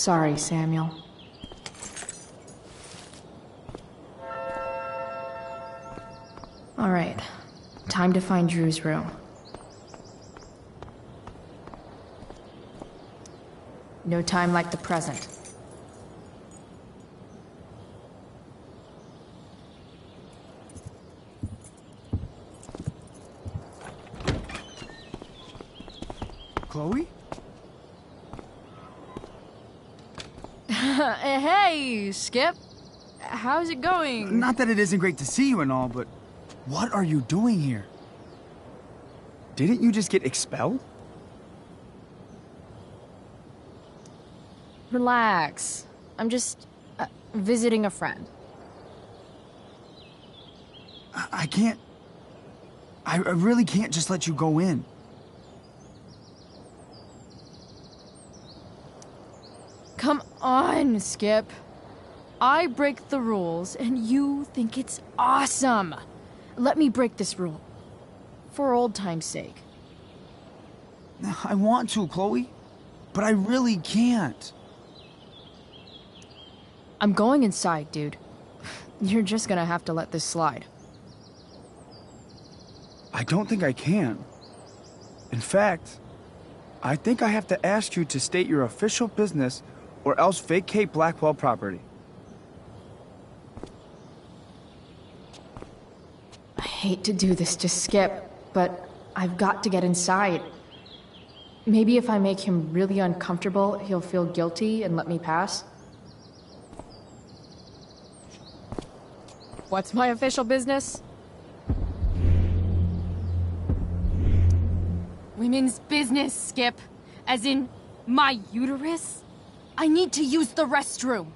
Sorry, Samuel. Alright, time to find Drew's room. No time like the present. Chloe? Hey, Skip. How's it going? Not that it isn't great to see you and all, but what are you doing here? Didn't you just get expelled? Relax. I'm just visiting a friend. I can't... I really can't just let you go in. Come on, Skip. I break the rules, and you think it's awesome. Let me break this rule. For old time's sake. I want to, Chloe, but I really can't. I'm going inside, dude. You're just gonna have to let this slide. I don't think I can. In fact, I think I have to ask you to state your official business or else vacate Blackwell property. I hate to do this to Skip, but I've got to get inside. Maybe if I make him really uncomfortable, he'll feel guilty and let me pass. What's my official business? Women's business, Skip. As in, my uterus? I need to use the restroom.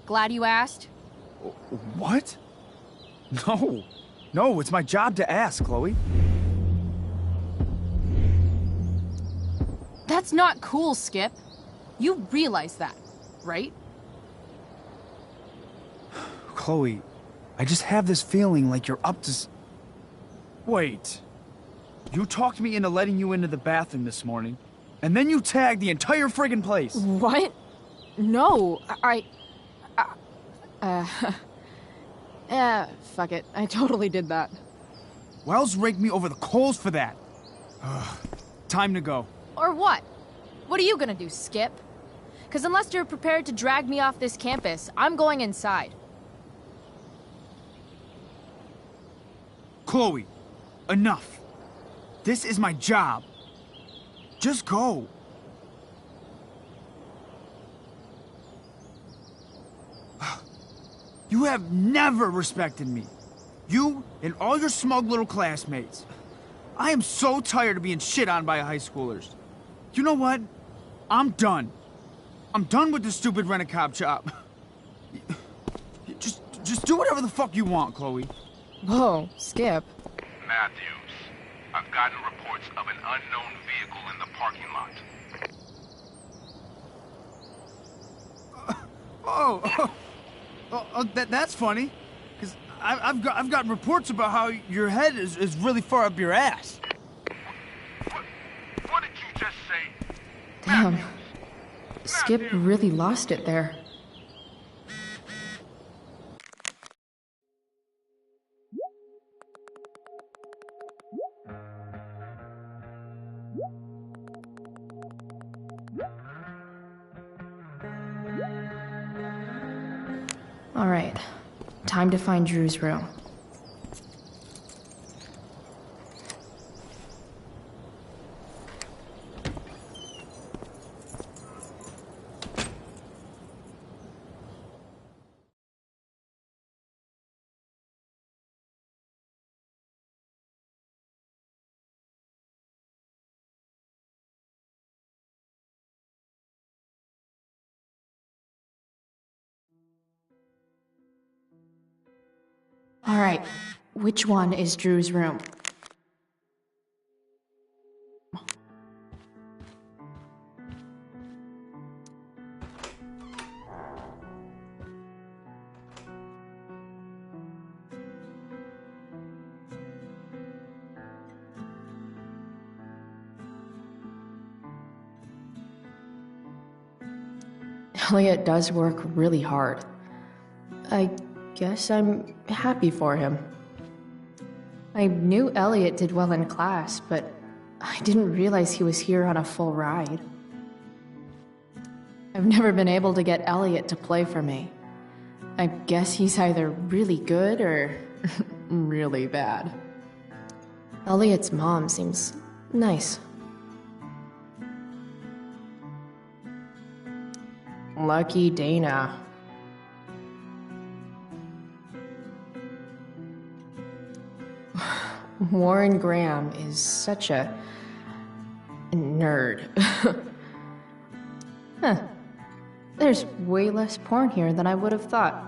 Glad you asked? What? No. No, it's my job to ask, Chloe. That's not cool, Skip. You realize that, right? Chloe, I just have this feeling like you're up to Wait. You talked me into letting you into the bathroom this morning, and then you tagged the entire friggin' place. What? No, fuck it. I totally did that. Wells raked me over the coals for that. Time to go. Or what? What are you gonna do, Skip? Because unless you're prepared to drag me off this campus, I'm going inside. Chloe, enough. This is my job. Just go. You have never respected me. You and all your smug little classmates. I am so tired of being shit on by high schoolers. You know what? I'm done. I'm done with this stupid rent-a-cop job. Just do whatever the fuck you want, Chloe. Whoa, Skip. Matthews, I've gotten reports of an unknown vehicle in the parking lot. That's funny. Because I've got reports about how your head is really far up your ass. What did you just say? Damn. Matthews. Skip really lost it there. All right, time to find Drew's room. All right, which one is Drew's room? Elliot does work really hard. I guess I'm happy for him. I knew Elliot did well in class, but I didn't realize he was here on a full ride. I've never been able to get Elliot to play for me. I guess he's either really good or really bad. Elliot's mom seems nice. Lucky Dana. Warren Graham is such a nerd. Huh. There's way less porn here than I would have thought.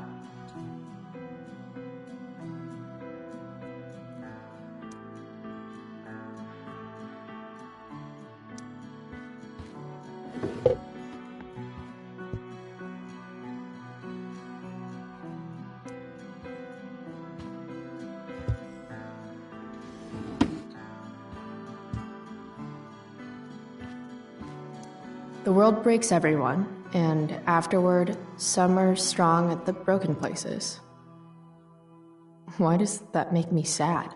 The world breaks everyone, and afterward, some are strong at the broken places. Why does that make me sad?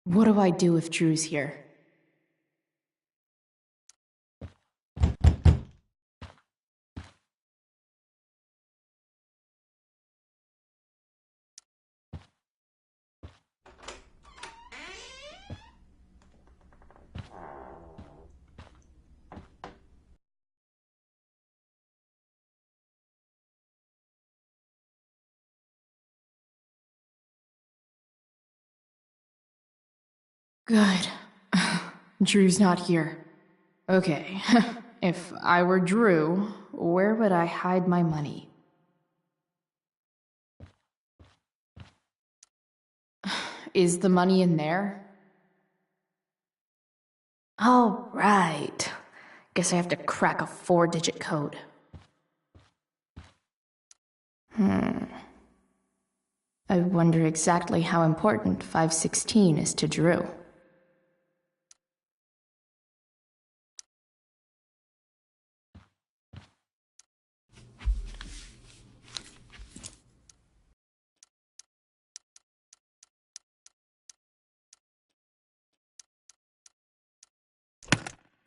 What do I do if Drew's here? Good. Drew's not here. Okay, if I were Drew, where would I hide my money? Is the money in there? Oh, right. Guess I have to crack a 4-digit code. I wonder exactly how important 516 is to Drew.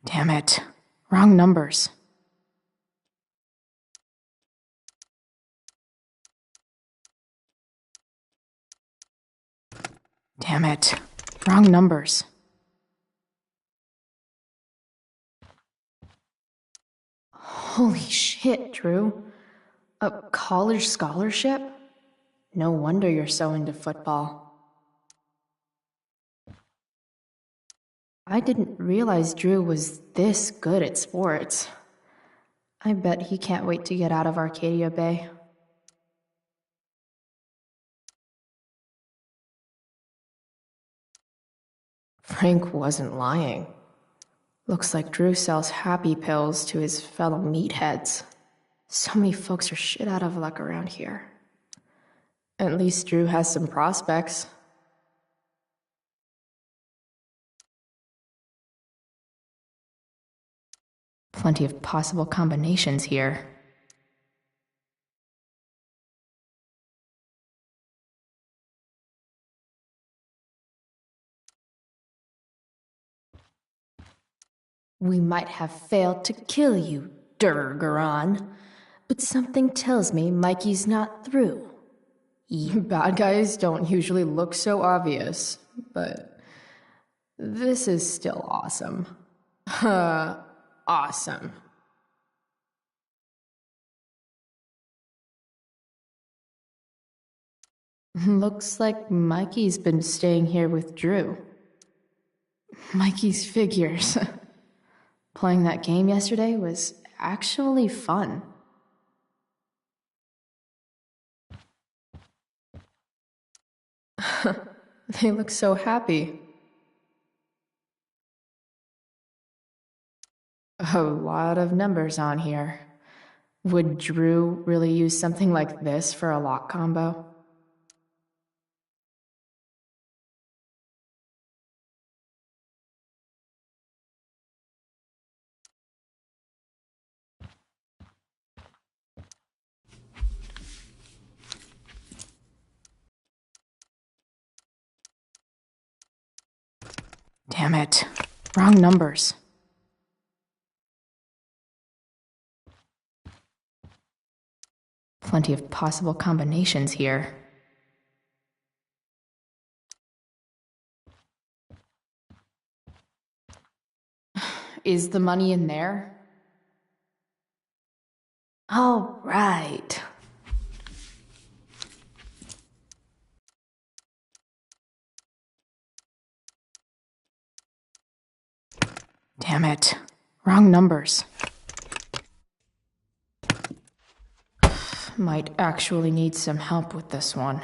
Damn it. Wrong numbers. Damn it. Wrong numbers. Holy shit, Drew. A college scholarship? No wonder you're so into football. I didn't realize Drew was this good at sports. I bet he can't wait to get out of Arcadia Bay. Frank wasn't lying. Looks like Drew sells happy pills to his fellow meatheads. So many folks are shit out of luck around here. At least Drew has some prospects. Plenty of possible combinations here. We might have failed to kill you, Durgaron, but something tells me Mikey's not through. You bad guys don't usually look so obvious, but this is still awesome. Awesome. Looks like Mikey's been staying here with Drew. Mikey's figures. Playing that game yesterday was actually fun. They look so happy. A lot of numbers on here. Would Drew really use something like this for a lock combo? Damn it. Wrong numbers. Plenty of possible combinations here. Is the money in there? All right. Damn it. Wrong numbers. Might actually need some help with this one.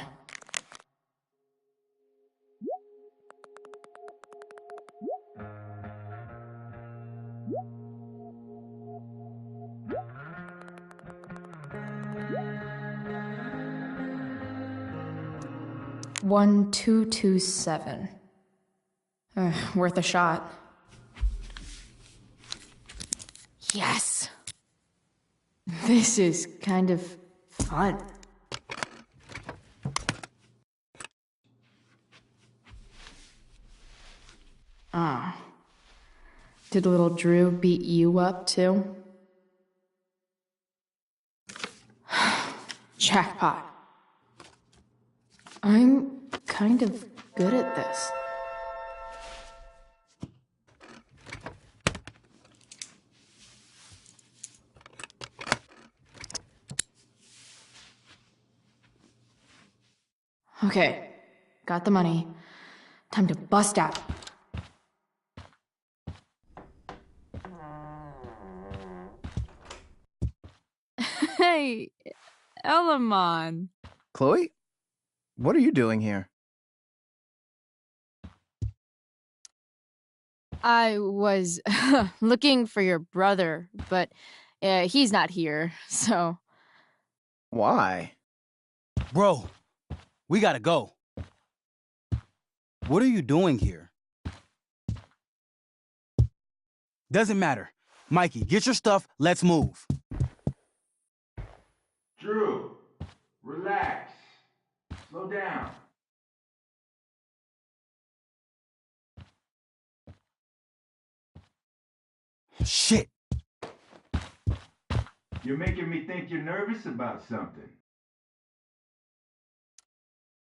$1,227. Worth a shot. Yes! This is kind of fun. Ah. Did little Drew beat you up, too? Jackpot. I'm kind of good at this. Okay, got the money. Time to bust out. Hey, Elamon. Chloe? What are you doing here? I was looking for your brother, but he's not here, so... Why? Bro, we gotta go. What are you doing here? Doesn't matter. Mikey, get your stuff, let's move. Drew, relax. Slow down. Shit. You're making me think you're nervous about something.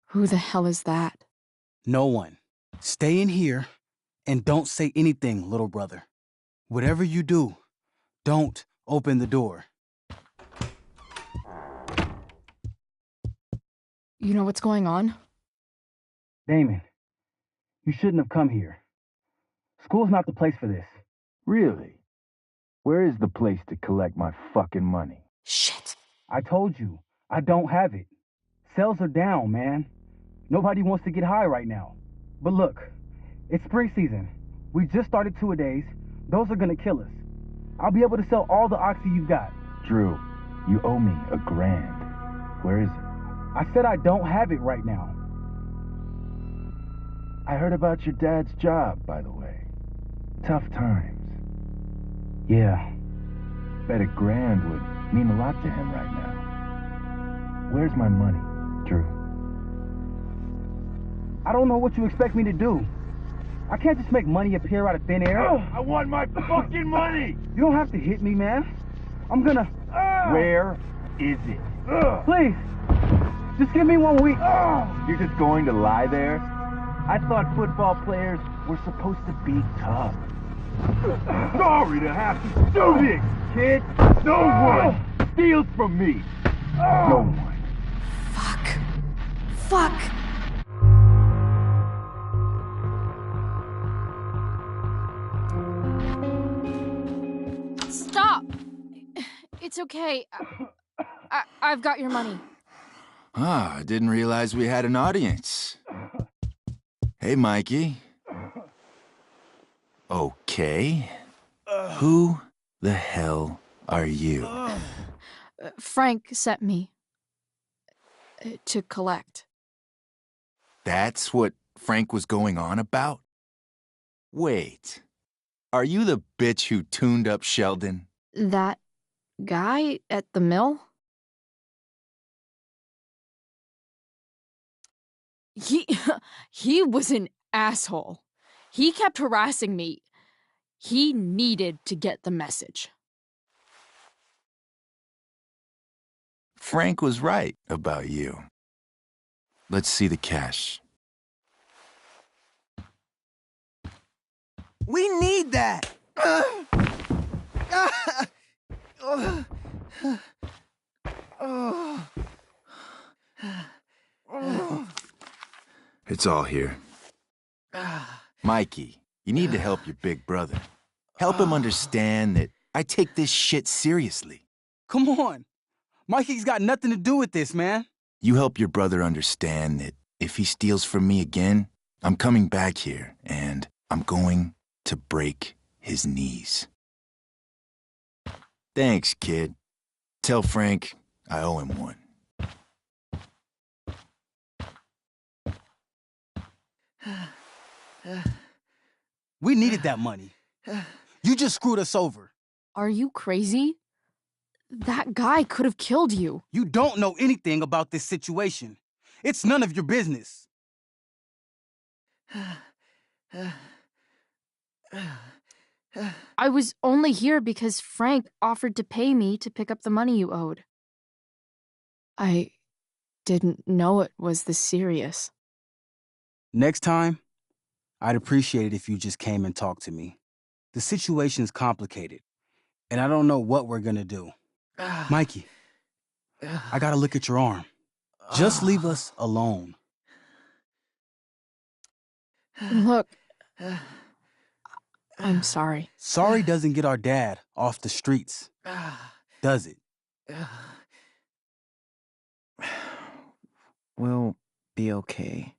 Who the hell is that? No one. Stay in here and don't say anything, little brother. Whatever you do, don't open the door. You know what's going on? Damon, you shouldn't have come here. School's not the place for this. Really? Where is the place to collect my fucking money? Shit. I told you, I don't have it. Sales are down, man. Nobody wants to get high right now. But look, it's spring season. We just started two-a-days. Those are gonna kill us. I'll be able to sell all the oxy you've got. Drew, you owe me $1,000. Where is it? I said I don't have it right now. I heard about your dad's job, by the way. Tough times. Yeah. Bet $1,000 would mean a lot to him right now. Where's my money, Drew? I don't know what you expect me to do. I can't just make money appear out of thin air. I want my fucking money! You don't have to hit me, man. I'm gonna... Where is it? Please, just give me 1 week. You're just going to lie there? I thought football players were supposed to be tough. Sorry to have to do this, kid. No one steals from me. No one. Fuck. okay. I've got your money. Ah, I didn't realize we had an audience. Hey, Mikey. Okay. Who the hell are you? Frank sent me to collect. That's what Frank was going on about? Wait. Are you the bitch who tuned up Sheldon? That guy at the mill? He was an asshole. He kept harassing me. He needed to get the message. Frank was right about you. Let's see the cash. We need that! It's all here. Mikey, you need to help your big brother. Help him understand that I take this shit seriously. Come on. Mikey's got nothing to do with this, man. You help your brother understand that if he steals from me again, I'm coming back here and I'm going to break his knees. Thanks, kid. Tell Frank I owe him one. We needed that money. You just screwed us over. Are you crazy? That guy could have killed you. You don't know anything about this situation. It's none of your business. I was only here because Frank offered to pay me to pick up the money you owed. I didn't know it was this serious. Next time, I'd appreciate it if you just came and talked to me. The situation's complicated, and I don't know what we're gonna do. Mikey, I gotta look at your arm. Just leave us alone. Look, I'm sorry. Sorry doesn't get our dad off the streets, does it? We'll be okay.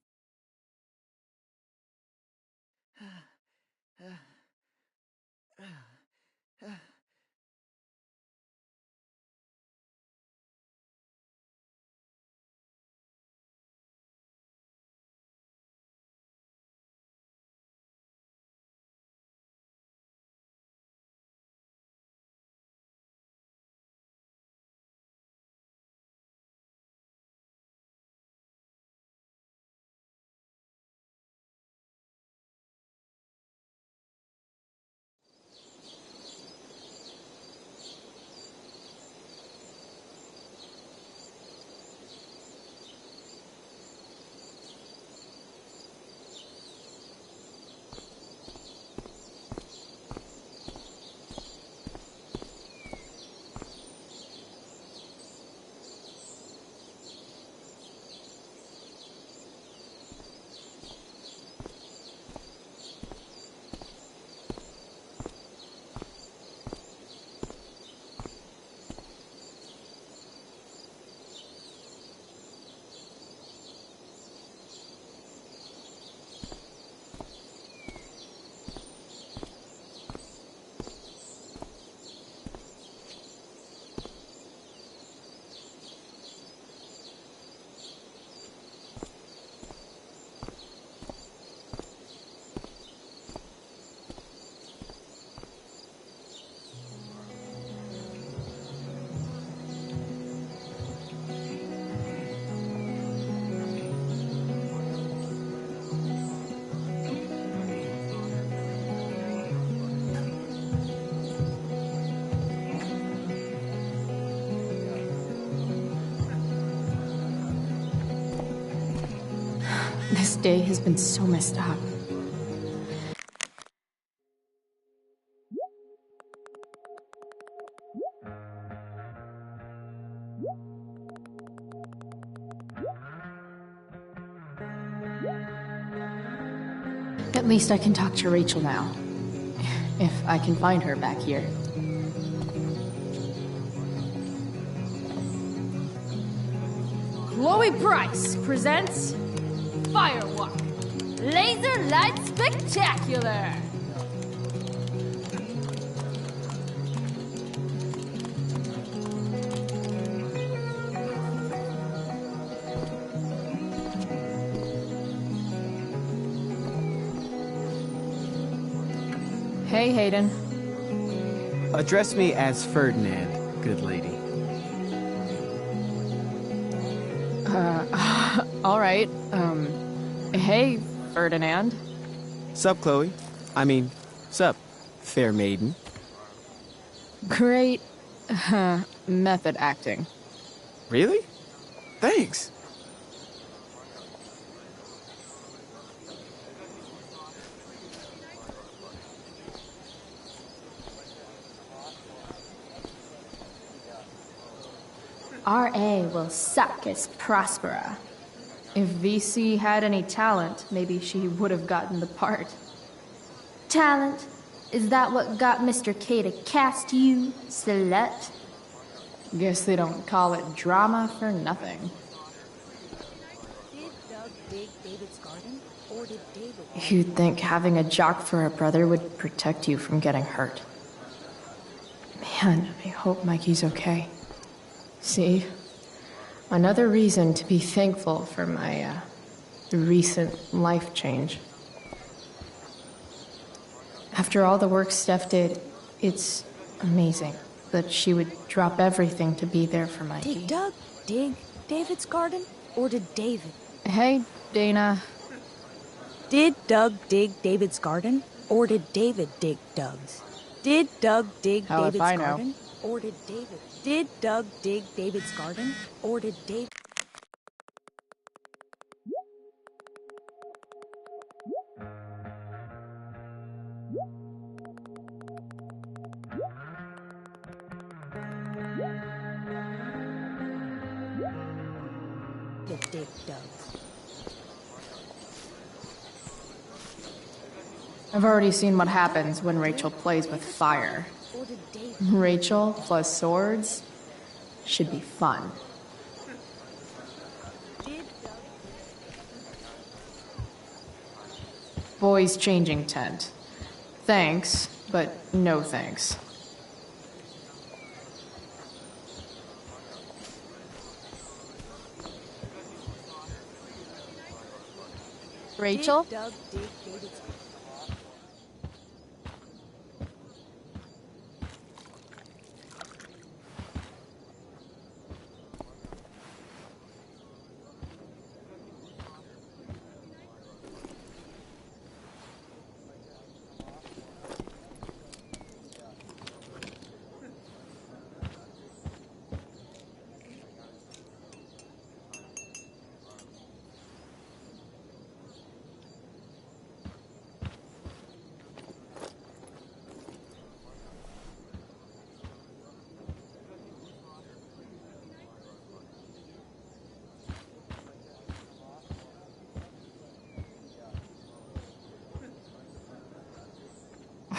This day has been so messed up. At least I can talk to Rachel now. If I can find her back here. Chloe Price presents Firewalk Laser Light Spectacular. Hey, Hayden. Address me as Ferdinand, good lady. All right. Hey, Ferdinand. Sup, Chloe? Sup, fair maiden. Great, method acting. Really? Thanks. R.A. will suck as Prospera. If VC had any talent, maybe she would have gotten the part. Talent? Is that what got Mr. K to cast you, slut? Guess they don't call it drama for nothing. Did Doug dig David's garden, or did David... You'd think having a jock for a brother would protect you from getting hurt. Man, I hope Mikey's okay. See? Another reason to be thankful for my, recent life change. After all the work Steph did, it's amazing that she would drop everything to be there for Mikey. Did Doug dig David's garden, or did David? Hey, Dana. Did Doug dig David's garden, or did David dig Doug's? Did Doug dig Hell if David's I know. garden, or did David? Did Doug dig David's garden, or did David? Dig Doug's. I've already seen what happens when Rachel plays with fire. Or did David? Rachel plus swords should be fun. Did Doug? Boys changing tent. Thanks, but no thanks. Rachel? Did Doug dig David's?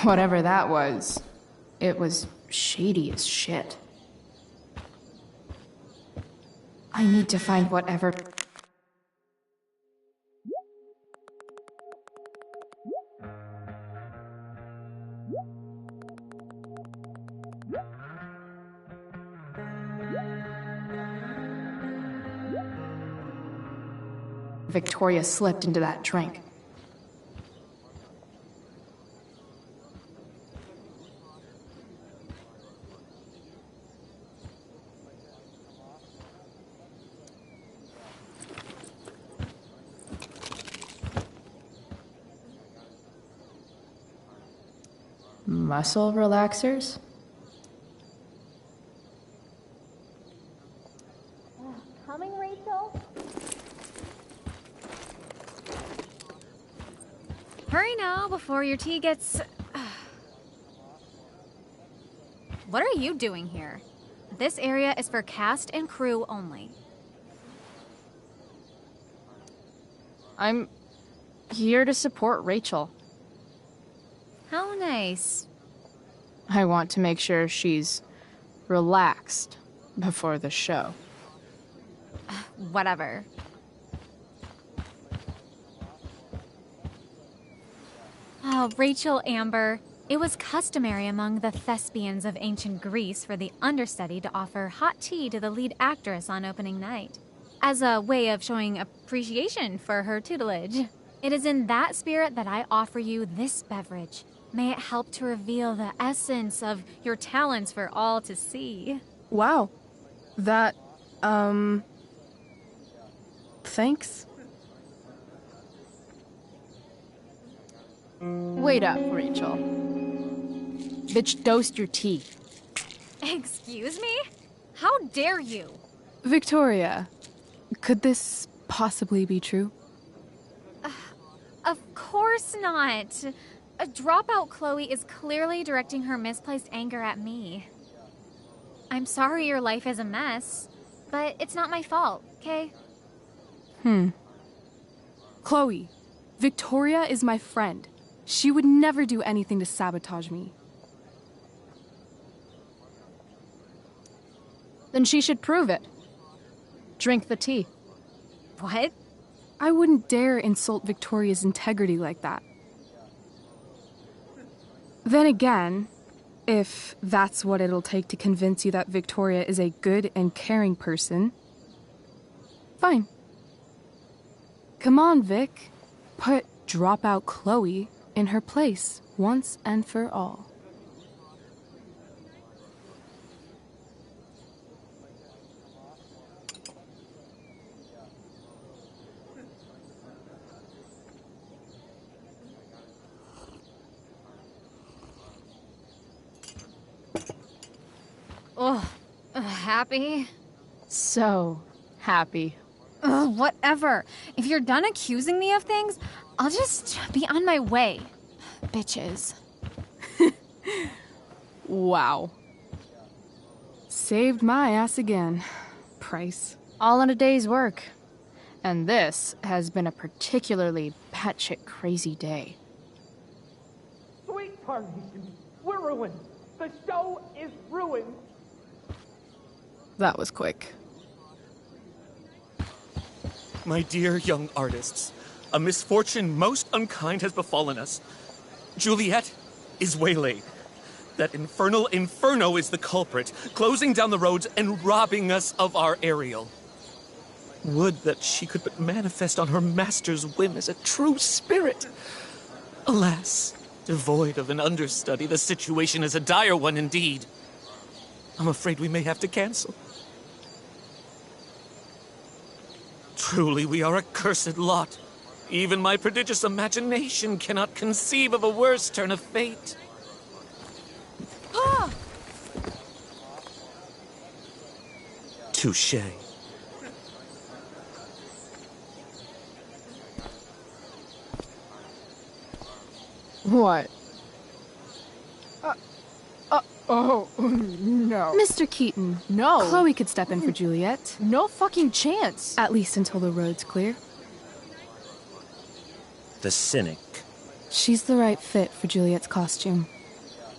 Whatever that was, it was shady as shit. I need to find whatever... Victoria slipped into that drink. Muscle relaxers? Coming, Rachel? Hurry now before your tea gets... What are you doing here? This area is for cast and crew only. I'm here to support Rachel. How nice. I want to make sure she's relaxed before the show. whatever. Oh, Rachel Amber. It was customary among the thespians of ancient Greece for the understudy to offer hot tea to the lead actress on opening night, as a way of showing appreciation for her tutelage. It is in that spirit that I offer you this beverage. May it help to reveal the essence of your talents for all to see. Wow. That, thanks. Wait up, Rachel. Bitch, dosed your tea. Excuse me? How dare you? Victoria, could this possibly be true? Of course not. A dropout Chloe is clearly directing her misplaced anger at me. I'm sorry your life is a mess, but it's not my fault, okay? Chloe, Victoria is my friend. She would never do anything to sabotage me. Then she should prove it. Drink the tea. What? I wouldn't dare insult Victoria's integrity like that. Then again, if that's what it'll take to convince you that Victoria is a good and caring person, fine. Come on, Vic. Put dropout Chloe in her place once and for all. Ugh. Happy? So happy. Ugh, whatever. If you're done accusing me of things, I'll just be on my way. Bitches. Wow. Saved my ass again. Price. All in a day's work. And this has been a particularly batshit crazy day. Sweet Tarnation, we're ruined. The show is ruined. That was quick. My dear young artists, a misfortune most unkind has befallen us. Juliet is waylaid. That infernal inferno is the culprit, closing down the roads and robbing us of our Ariel. Would that she could but manifest on her master's whim as a true spirit. Alas, devoid of an understudy, the situation is a dire one indeed. I'm afraid we may have to cancel. Truly, we are a cursed lot. Even my prodigious imagination cannot conceive of a worse turn of fate. Ah! Touché. What? Oh, no. Mr. Keaton. No. Chloe could step in for Juliet. No fucking chance. At least until the road's clear. The cynic. She's the right fit for Juliet's costume.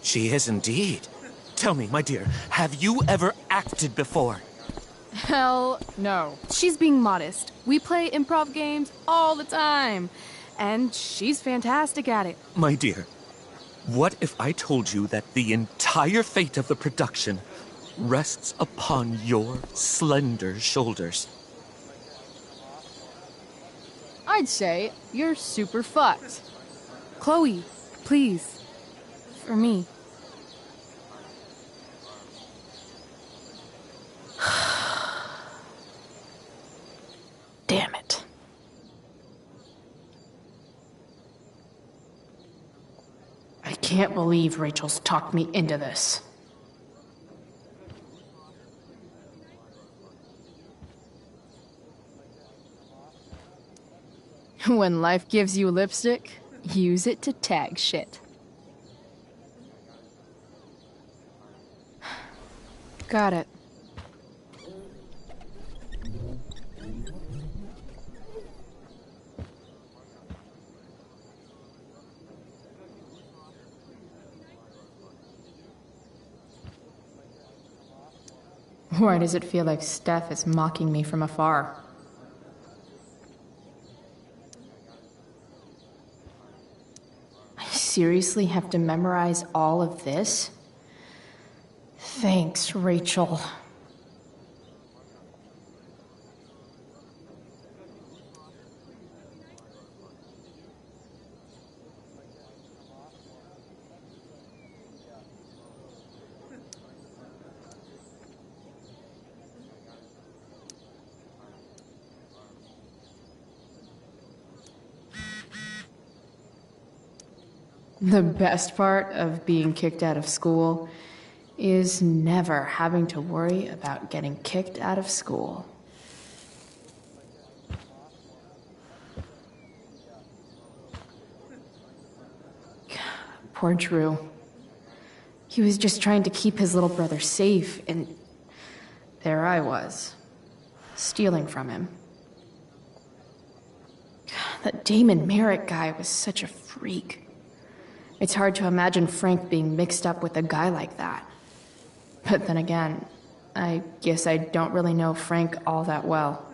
She is indeed. Tell me, my dear, have you ever acted before? Hell no. She's being modest. We play improv games all the time. And she's fantastic at it. My dear, what if I told you that the entire fate of the production rests upon your slender shoulders? I'd say you're super fucked. Chloe, please. For me. Damn it. I can't believe Rachel's talked me into this. When life gives you lipstick, use it to tag shit. Got it. Why does it feel like Steph is mocking me from afar? seriously have to memorize all of this? Thanks, Rachel. The best part of being kicked out of school is never having to worry about getting kicked out of school. Poor Drew. He was just trying to keep his little brother safe, and there I was, stealing from him. That Damon Merrick guy was such a freak. It's hard to imagine Frank being mixed up with a guy like that. But then again, I guess I don't really know Frank all that well.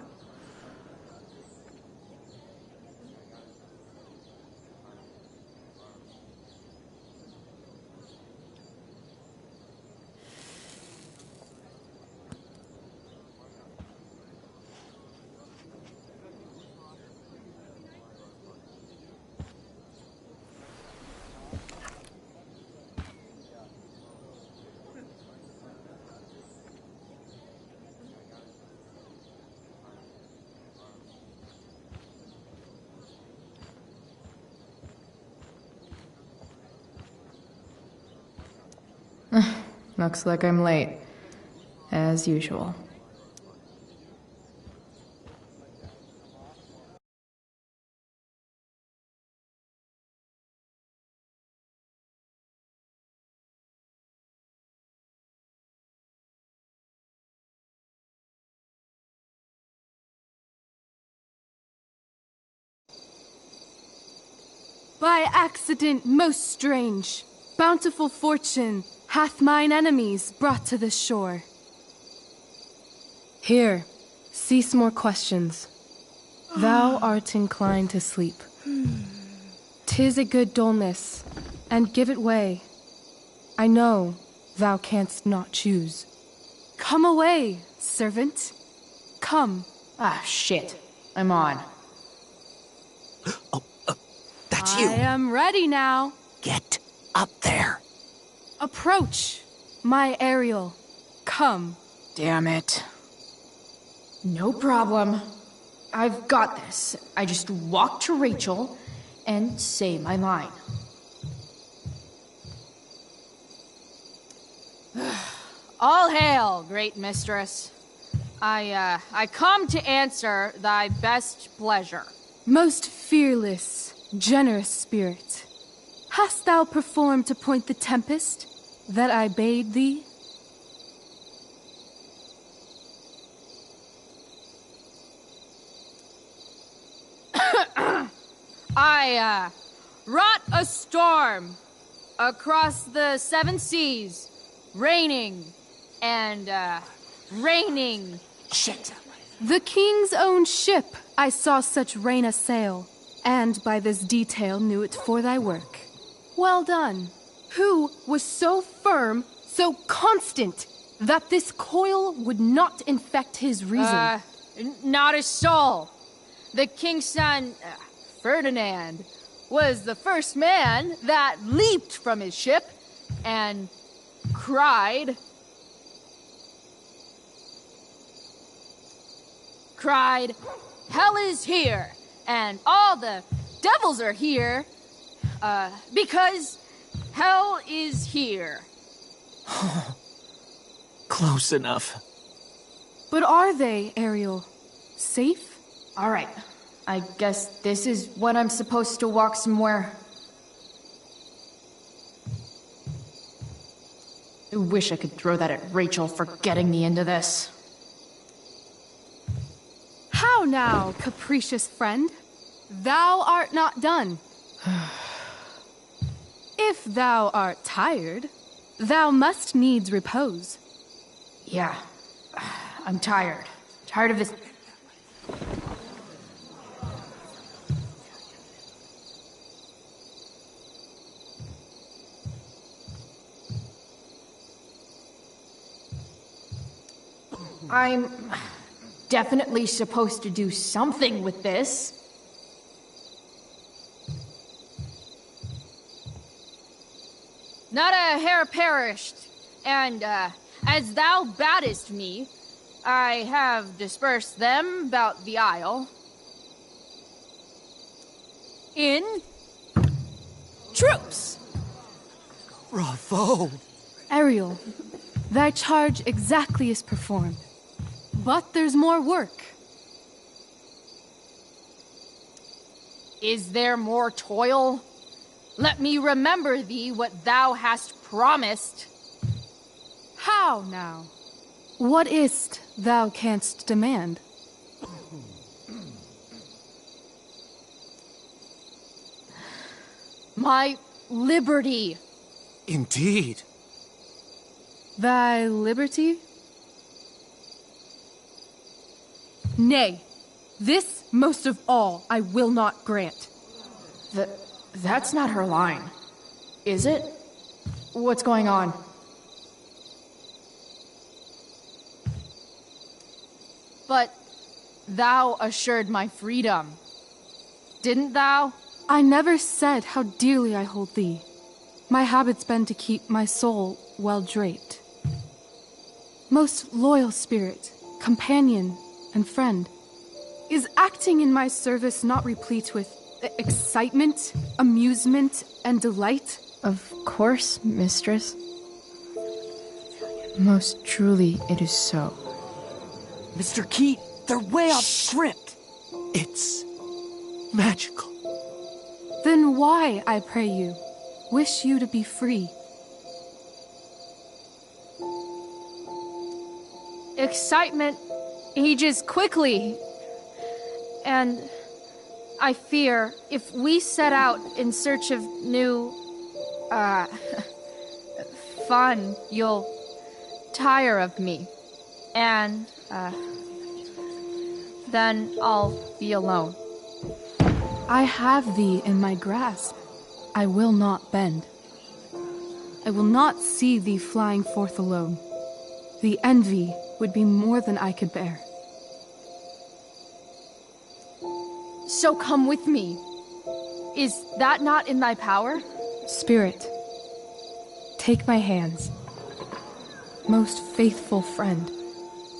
Looks like I'm late, as usual. By accident most strange, bountiful fortune hath mine enemies brought to this shore. Here, cease more questions. Thou art inclined to sleep. 'Tis a good dullness, and give it way. I know thou canst not choose. Come away, servant. Come. Ah, shit. I'm on. That's you. I am ready now. Get up there. Approach, my Ariel. Come. Damn it. No problem. I've got this. I just walk to Rachel and say my line. All hail, great mistress. I come to answer thy best pleasure. Most fearless, generous spirit, hast thou performed to point the tempest that I bade thee? I wrought a storm across the 7 seas, raining and raining. Shit. The king's own ship I saw such rain assail, and by this detail knew it for thy work. Well done. Who was so firm, so constant, that this coil would not infect his reason? Not a soul. The king's son, Ferdinand, was the first man that leaped from his ship and cried, "Hell is here, and all the devils are here, because hell is here." Close enough. But are they, Ariel? Safe? All right. I guess this is when I'm supposed to walk somewhere. I wish I could throw that at Rachel for getting me into this. How now, capricious friend? Thou art not done. If thou art tired, thou must needs repose. Yeah, I'm tired. Tired of this. I'm definitely supposed to do something with this. Not a hair perished, and as thou baddest me, I have dispersed them about the isle. In troops! Bravo! Ariel, thy charge exactly is performed. But there's more work. Is there more toil? Let me remember thee what thou hast promised. How now? What is't thou canst demand? My liberty. Indeed. Thy liberty? Nay, this most of all I will not grant. That's not her line, is it? What's going on? But thou assured my freedom, didn't thou? I never said how dearly I hold thee. My habit's been to keep my soul well draped. Most loyal spirit, companion, and friend, is acting in my service not replete with excitement, amusement, and delight? Of course, mistress. Most truly it is so. Mr. Keat, they're way off script. It's magical. Then why, I pray you, wish you to be free? Excitement ages quickly. And I fear if we set out in search of new, fun, you'll tire of me. And, then I'll be alone. I have thee in my grasp. I will not bend. I will not see thee flying forth alone. The envy would be more than I could bear. So come with me. Is that not in thy power? Spirit, take my hands. Most faithful friend,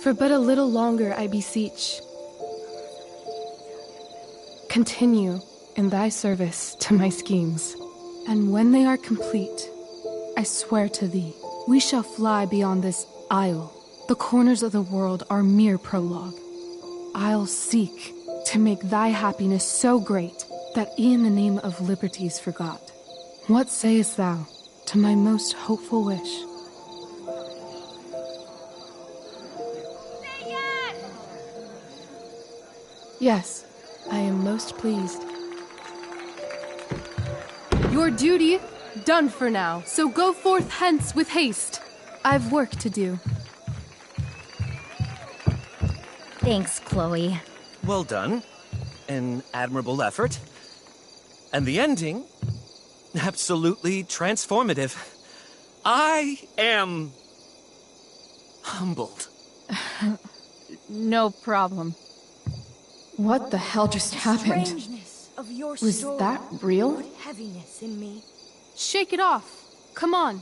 for but a little longer I beseech. Continue in thy service to my schemes, and when they are complete, I swear to thee, we shall fly beyond this isle. The corners of the world are mere prologue. I'll seek to make thy happiness so great that e'en the name of liberty's forgot. What sayest thou to my most hopeful wish? Yes, I am most pleased. Your duty done for now, so go forth hence with haste. I've work to do. Thanks, Chloe. Well done. An admirable effort. And the ending, absolutely transformative. I am humbled. No problem. What the hell just happened? Strangeness of your Was story that real? put heaviness in me. Shake it off. Come on.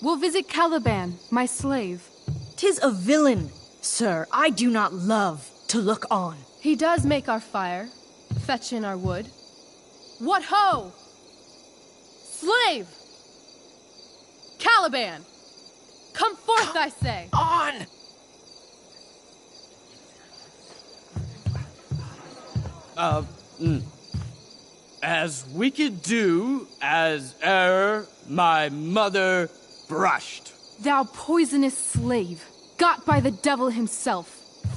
We'll visit Caliban, my slave. 'Tis a villain, sir, I do not love to look on. He does make our fire, fetch in our wood. What ho! Slave! Caliban! Come forth, I say! On! As we could do as e'er my mother brushed. Thou poisonous slave, got by the devil himself,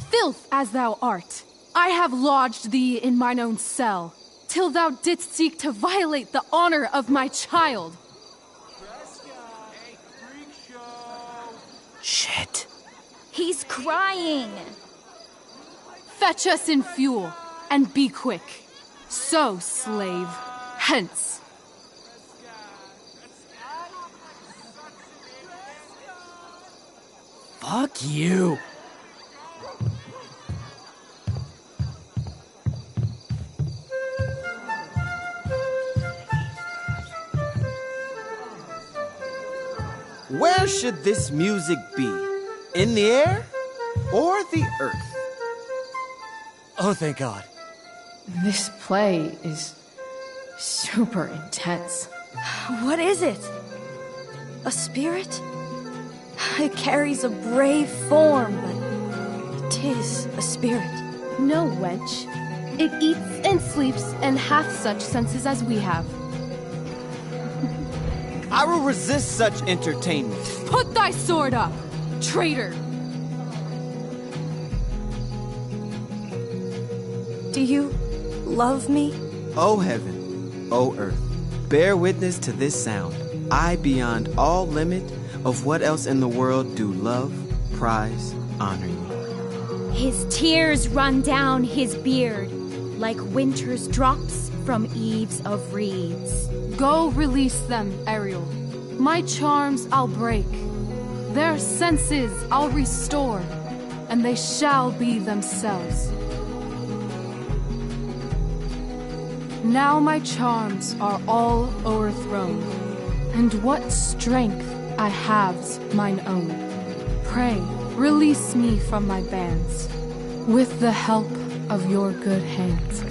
filth as thou art, I have lodged thee in mine own cell, till thou didst seek to violate the honor of my child. Shit. He's crying. Fetch us in fuel, and be quick. So, slave, hence. Fuck you. Where should this music be? In the air or the earth? Oh, thank God. This play is super intense. What is it? A spirit? It carries a brave form, but 'tis a spirit. No, wench. It eats and sleeps and hath such senses as we have. I will resist such entertainment. Put thy sword up, traitor! Do you love me? O heaven, O earth, bear witness to this sound. I, beyond all limit of what else in the world, do love, prize, honor you. His tears run down his beard like winter's drops from eaves of reeds. Go release them, Ariel. My charms I'll break. Their senses I'll restore, and they shall be themselves. Now my charms are all o'erthrown, and what strength I have's mine own. Pray, release me from my bands, with the help of your good hands.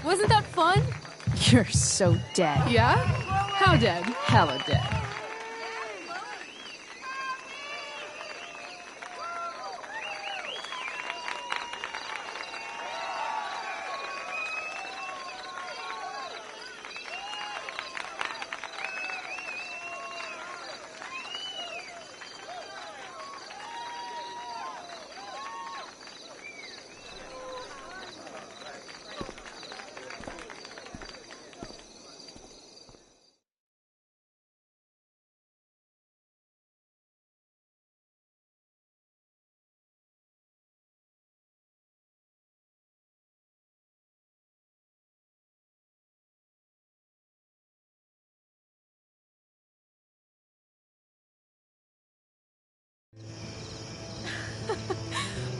Wasn't that fun? You're so dead. Yeah? How dead? Hella dead.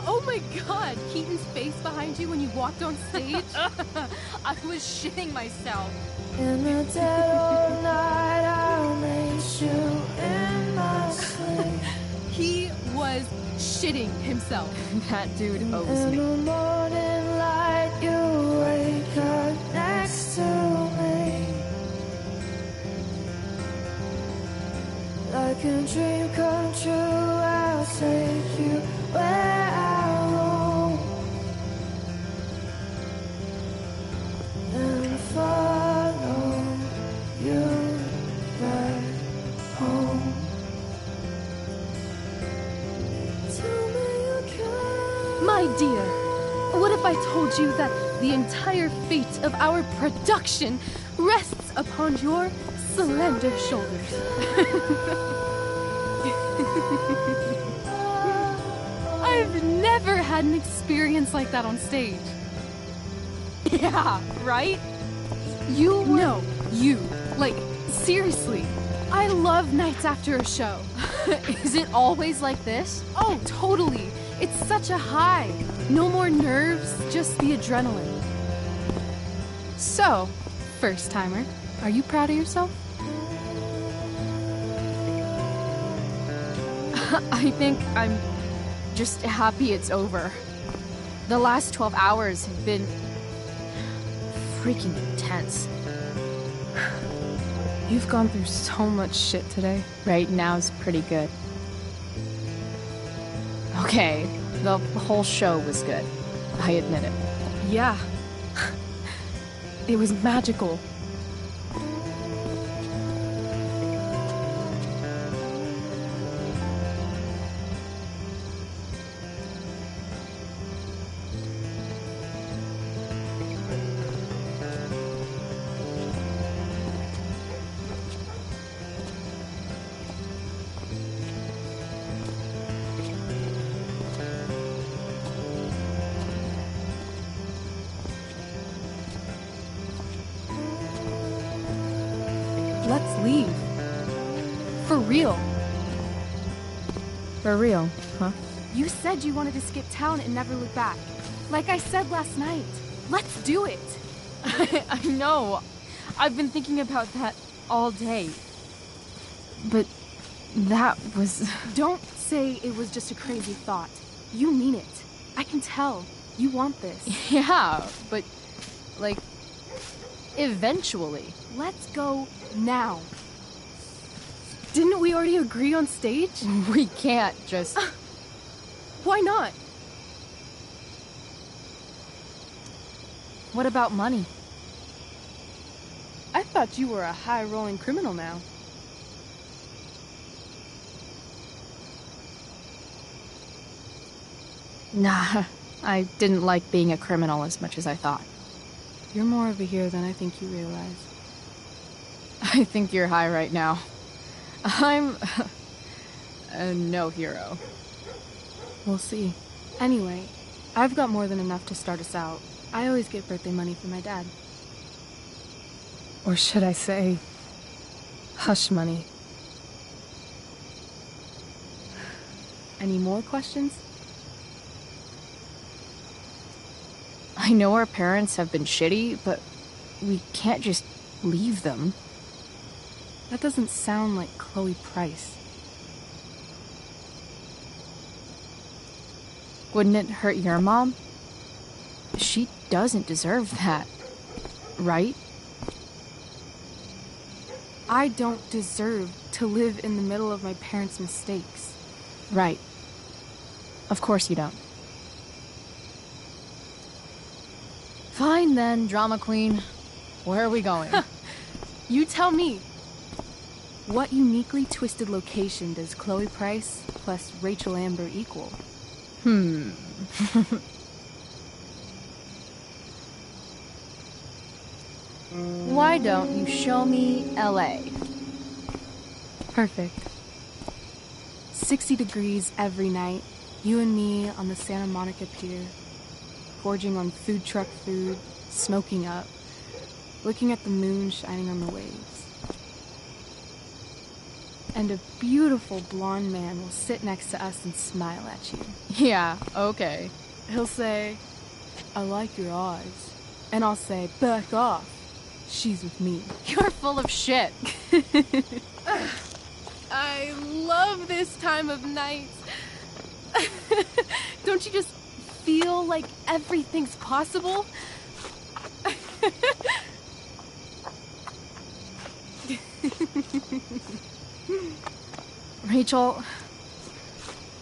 Oh my god, Keaton's face behind you when you walked on stage? I was shitting myself. In the dead of night, I'll make you in my sleep. He was shitting himself. That dude owes In me. the morning light, you wake up next to me. Like a dream come true, I'll take you where I roam and follow you back home. Tell me you can. My dear, what if I told you that the entire fate of our production rests upon your slender shoulders? I've never had an experience like that on stage. Yeah, right? You were... No, you. Like, seriously. I love nights after a show. Is it always like this? Oh, totally. It's such a high. No more nerves, just the adrenaline. So, first timer, are you proud of yourself? I think I'm just happy it's over. The last 12 hours have been freaking intense. You've gone through so much shit today. Right now's pretty good. Okay, the whole show was good. I admit it. Yeah. It was magical. leave. For real. For real, huh? You said you wanted to skip town and never look back. Like I said last night. Let's do it. I know. I've been thinking about that all day. But that was... Don't say it was just a crazy thought. You mean it. I can tell. You want this. Yeah, but, like, eventually. Let's go now. Didn't we already agree on stage? We can't just... Why not? What about money? I thought you were a high-rolling criminal now. Nah, I didn't like being a criminal as much as I thought. You're more of a hero than I think you realize. I think you're high right now. I'm no hero. We'll see. Anyway, I've got more than enough to start us out. I always get birthday money from my dad. Or should I say, hush money. Any more questions? I know our parents have been shitty, but we can't just leave them. That doesn't sound like Chloe Price. Wouldn't it hurt your mom? She doesn't deserve that, right? I don't deserve to live in the middle of my parents' mistakes. Right. Of course you don't. Fine then, drama queen. Where are we going? You tell me. What uniquely twisted location does Chloe Price plus Rachel Amber equal? Why don't you show me LA? Perfect. 60 degrees every night. You and me on the Santa Monica Pier. Gorging on food truck food. Smoking up. Looking at the moon shining on the waves. And a beautiful blonde man will sit next to us and smile at you. Yeah, okay. He'll say, I like your eyes. And I'll say, back off. She's with me. You're full of shit. I love this time of night. Don't you just feel like everything's possible? Rachel,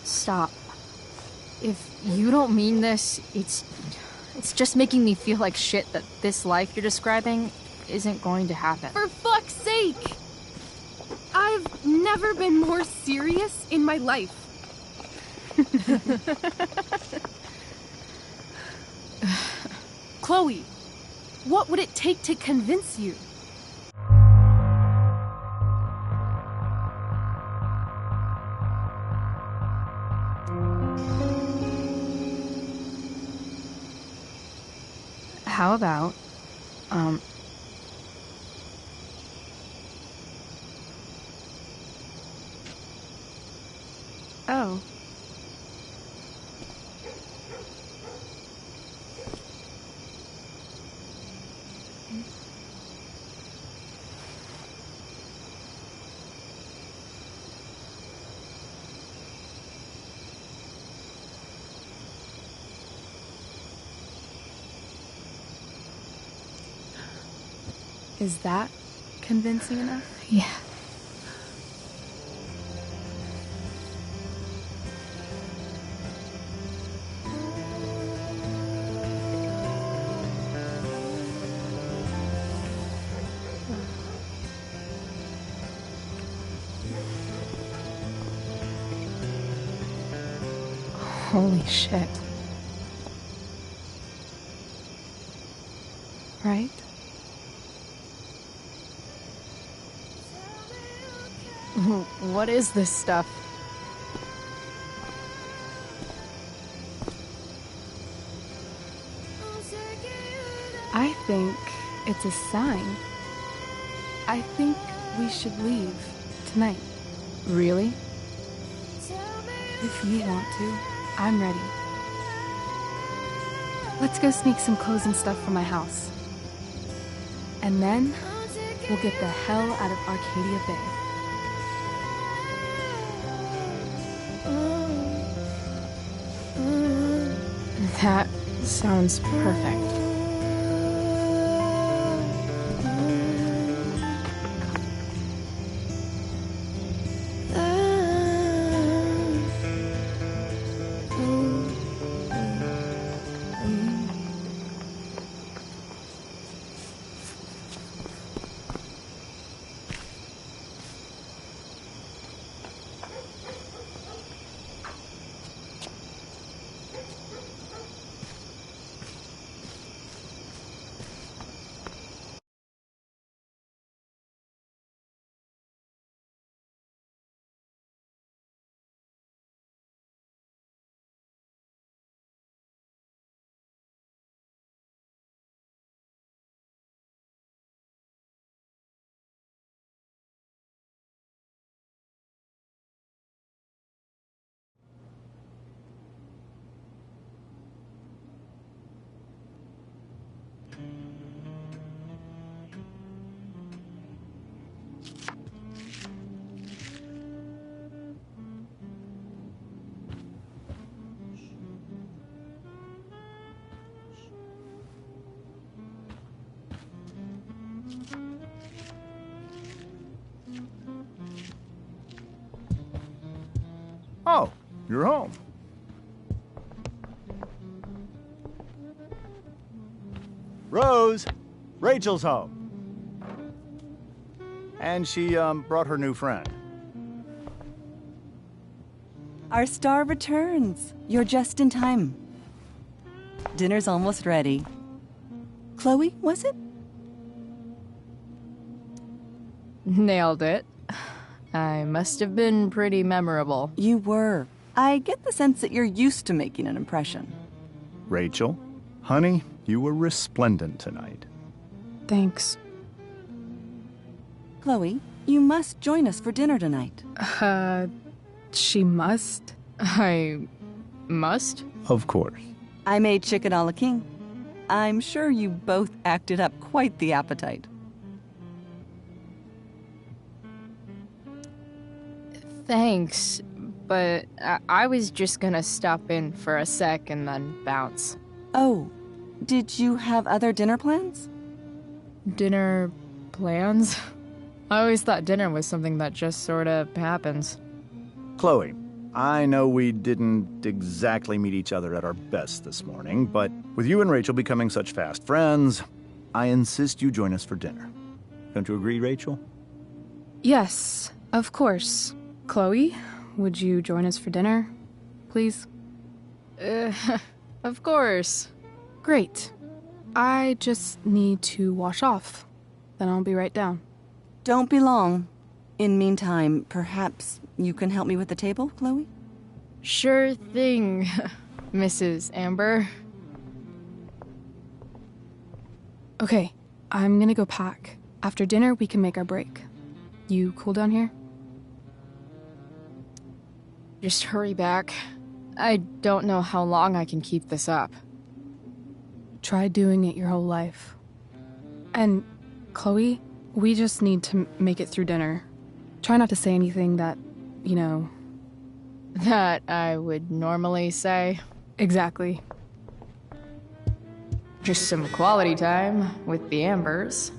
stop. If you don't mean this, it's just making me feel like shit that this life you're describing isn't going to happen. For fuck's sake! I've never been more serious in my life. Chloe, what would it take to convince you? How about, Oh. Is that convincing enough? Yeah. Holy shit. Right? What is this stuff? I think it's a sign. I think we should leave tonight. Really? If you want to, I'm ready. Let's go sneak some clothes and stuff from my house. And then, we'll get the hell out of Arcadia Bay. That sounds perfect. Oh, you're home. Rose, Rachel's home. And she, brought her new friend. Our star returns. You're just in time. Dinner's almost ready. Chloe, was it? Nailed it. I must have been pretty memorable. You were. I get the sense that you're used to making an impression. Rachel, honey, you were resplendent tonight. Thanks. Chloe, you must join us for dinner tonight. She must? I must? Of course. I made chicken a la king. I'm sure you both acted up quite the appetite. Thanks, but I was just gonna stop in for a sec and then bounce. Oh, did you have other dinner plans? Dinner plans? I always thought dinner was something that just sorta happens. Chloe, I know we didn't exactly meet each other at our best this morning, but with you and Rachel becoming such fast friends, I insist you join us for dinner. Don't you agree, Rachel? Yes, of course. Chloe, would you join us for dinner, please? Of course. Great. I just need to wash off. Then I'll be right down. Don't be long. In meantime, perhaps you can help me with the table, Chloe? Sure thing, Mrs. Amber. Okay, I'm gonna go pack. After dinner, we can make our break. You cool down here? Just hurry back. I don't know how long I can keep this up. Try doing it your whole life. And, Chloe, we just need to make it through dinner. Try not to say anything that, you know... That I would normally say. Exactly. Just some quality time with the Ambers.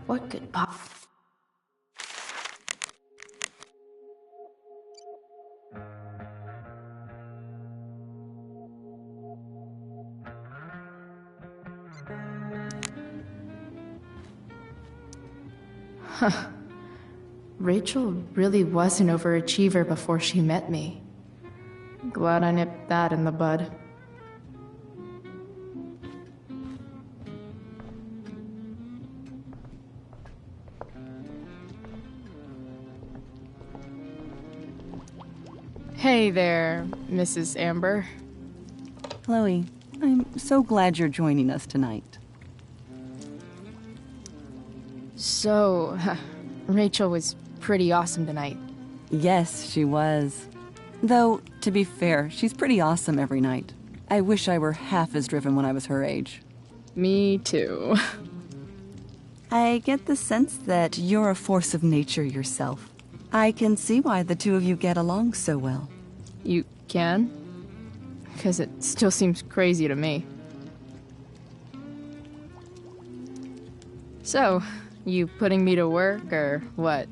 What could pop? Huh. Rachel really was an overachiever before she met me. Glad I nipped that in the bud. Hey there, Mrs. Amber. Chloe, I'm so glad you're joining us tonight. So, Rachel was pretty awesome tonight. Yes, she was. Though, to be fair, she's pretty awesome every night. I wish I were half as driven when I was her age. Me too. I get the sense that you're a force of nature yourself. I can see why the two of you get along so well. You can? Because it still seems crazy to me. So, you putting me to work, or what?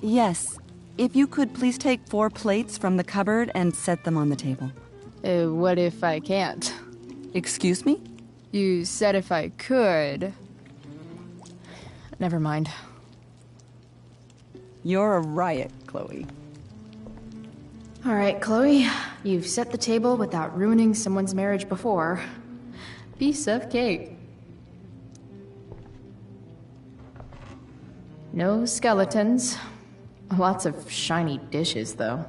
Yes. If you could please take 4 plates from the cupboard and set them on the table. What if I can't? Excuse me? You said if I could. Never mind. You're a riot, Chloe. All right, Chloe. You've set the table without ruining someone's marriage before. Piece of cake. No skeletons. Lots of shiny dishes, though.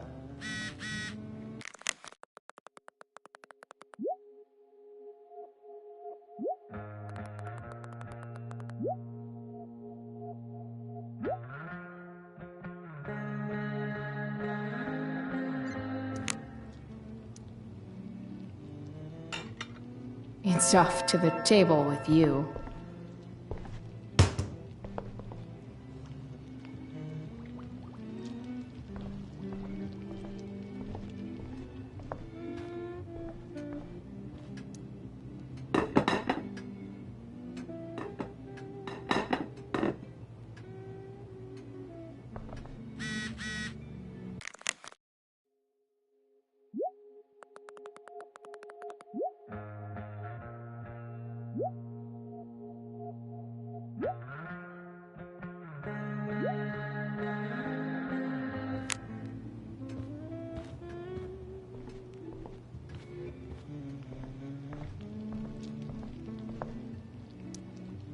It's off to the table with you.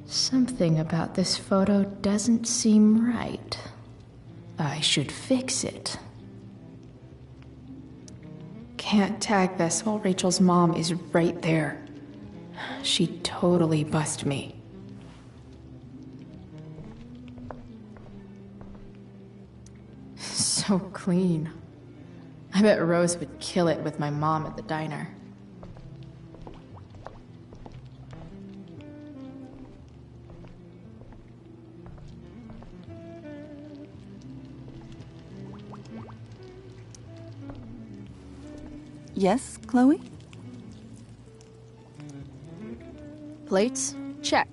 Something about this photo doesn't seem right. I should fix it. Can't tag this while Rachel's mom is right there. She'd totally bust me. So clean. I bet Rose would kill it with my mom at the diner. Yes, Chloe? Plates? Check.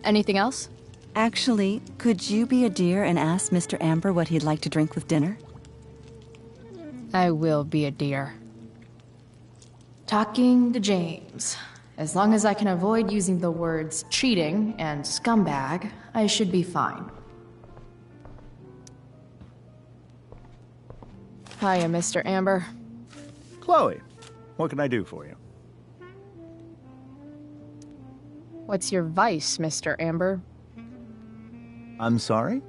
Anything else? Actually, could you be a dear and ask Mr. Amber what he'd like to drink with dinner? I will be a dear. Talking to James. As long as I can avoid using the words cheating and scumbag, I should be fine. Hiya, Mr. Amber. Chloe, what can I do for you? What's your vice, Mr. Amber? I'm sorry?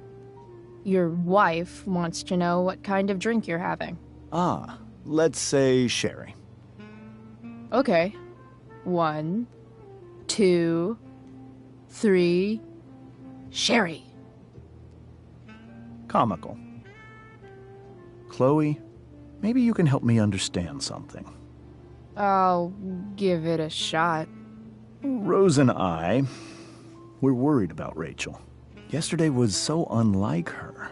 Your wife wants to know what kind of drink you're having. Ah, let's say sherry. Okay. 1, 2, 3... Sherry. Comical. Chloe, maybe you can help me understand something. I'll give it a shot. Rose and I, we're worried about Rachel. Yesterday was so unlike her.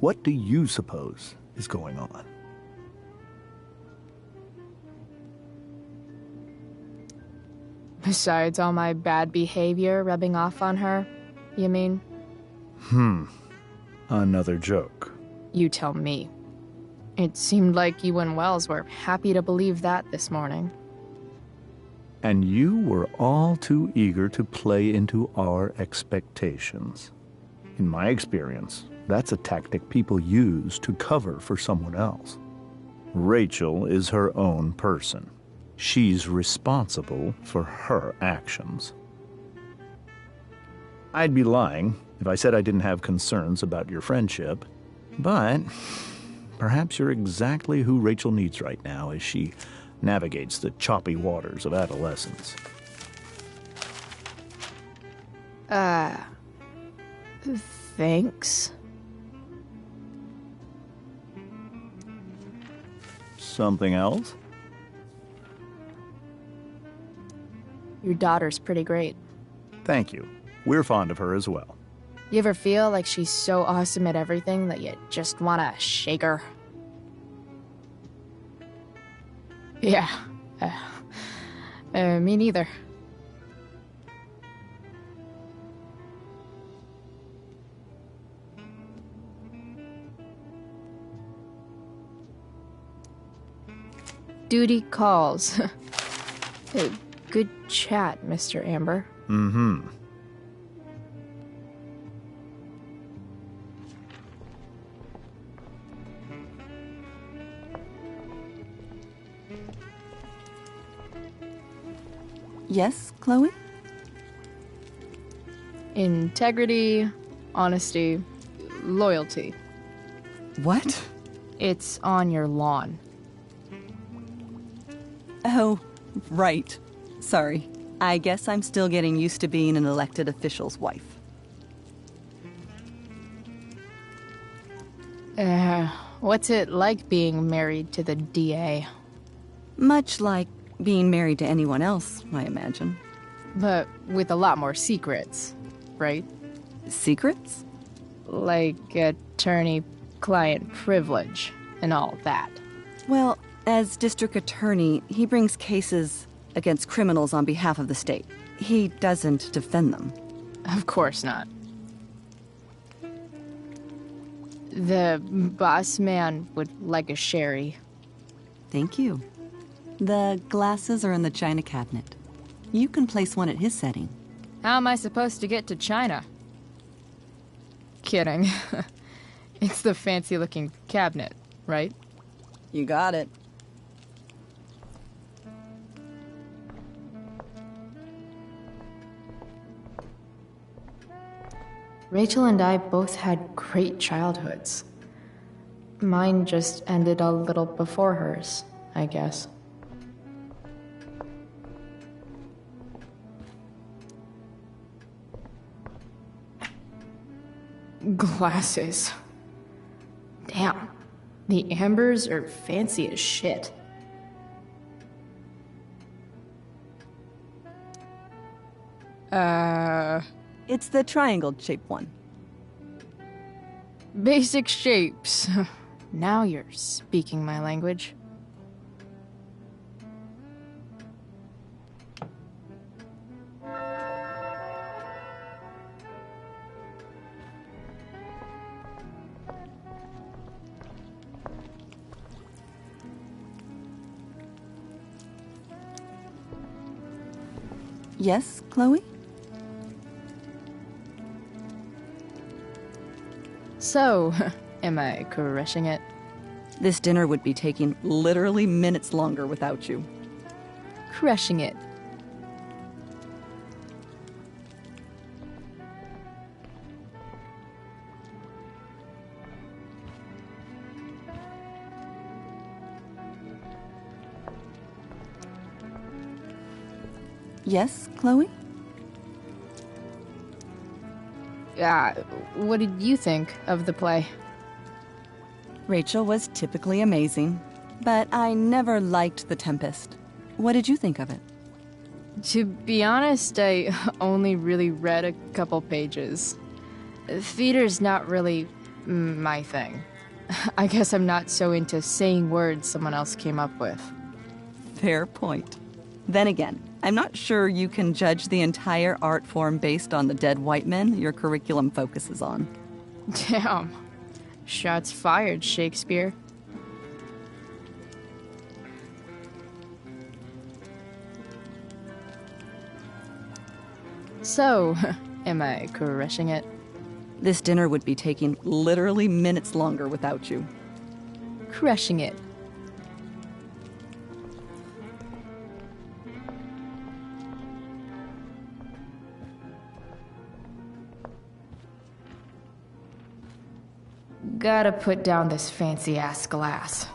What do you suppose is going on? Besides all my bad behavior rubbing off on her, you mean? Another joke. You tell me. It seemed like you and Wells were happy to believe that this morning. And you were all too eager to play into our expectations. In my experience, that's a tactic people use to cover for someone else. Rachel is her own person. She's responsible for her actions. I'd be lying if I said I didn't have concerns about your friendship, but perhaps you're exactly who Rachel needs right now as she navigates the choppy waters of adolescence. Thanks. Something else? Your daughter's pretty great. Thank you. We're fond of her as well. You ever feel like she's so awesome at everything that you just want to shake her? Yeah. Me neither. Duty calls. Good chat, Mr. Amber. Mm-hmm. Yes, Chloe? Integrity, honesty, loyalty. What? It's on your lawn. Oh, right. Sorry. I guess I'm still getting used to being an elected official's wife. What's it like being married to the DA? Much like being married to anyone else, I imagine. But with a lot more secrets, right? Secrets? Like attorney-client privilege and all that. Well, as district attorney, he brings cases against criminals on behalf of the state. He doesn't defend them. Of course not. The boss man would like a sherry. Thank you. The glasses are in the china cabinet. You can place one at his setting. How am I supposed to get to China? Kidding. It's the fancy-looking cabinet, right? You got it. Rachel and I both had great childhoods. Mine just ended a little before hers, I guess. Glasses. Damn. The Ambers are fancy as shit. It's the triangle-shaped one. Basic shapes. Now you're speaking my language. Yes, Chloe? So, am I crushing it? This dinner would be taking literally minutes longer without you. Crushing it. Yes, Chloe? What did you think of the play? Rachel was typically amazing, but I never liked The Tempest. What did you think of it? To be honest, I only really read a couple pages. Theater's not really my thing. I guess I'm not so into saying words someone else came up with. Fair point. Then again, I'm not sure you can judge the entire art form based on the dead white men your curriculum focuses on. Damn. Shots fired, Shakespeare. So, am I crushing it? This dinner would be taking literally minutes longer without you. Crushing it. Gotta put down this fancy-ass glass.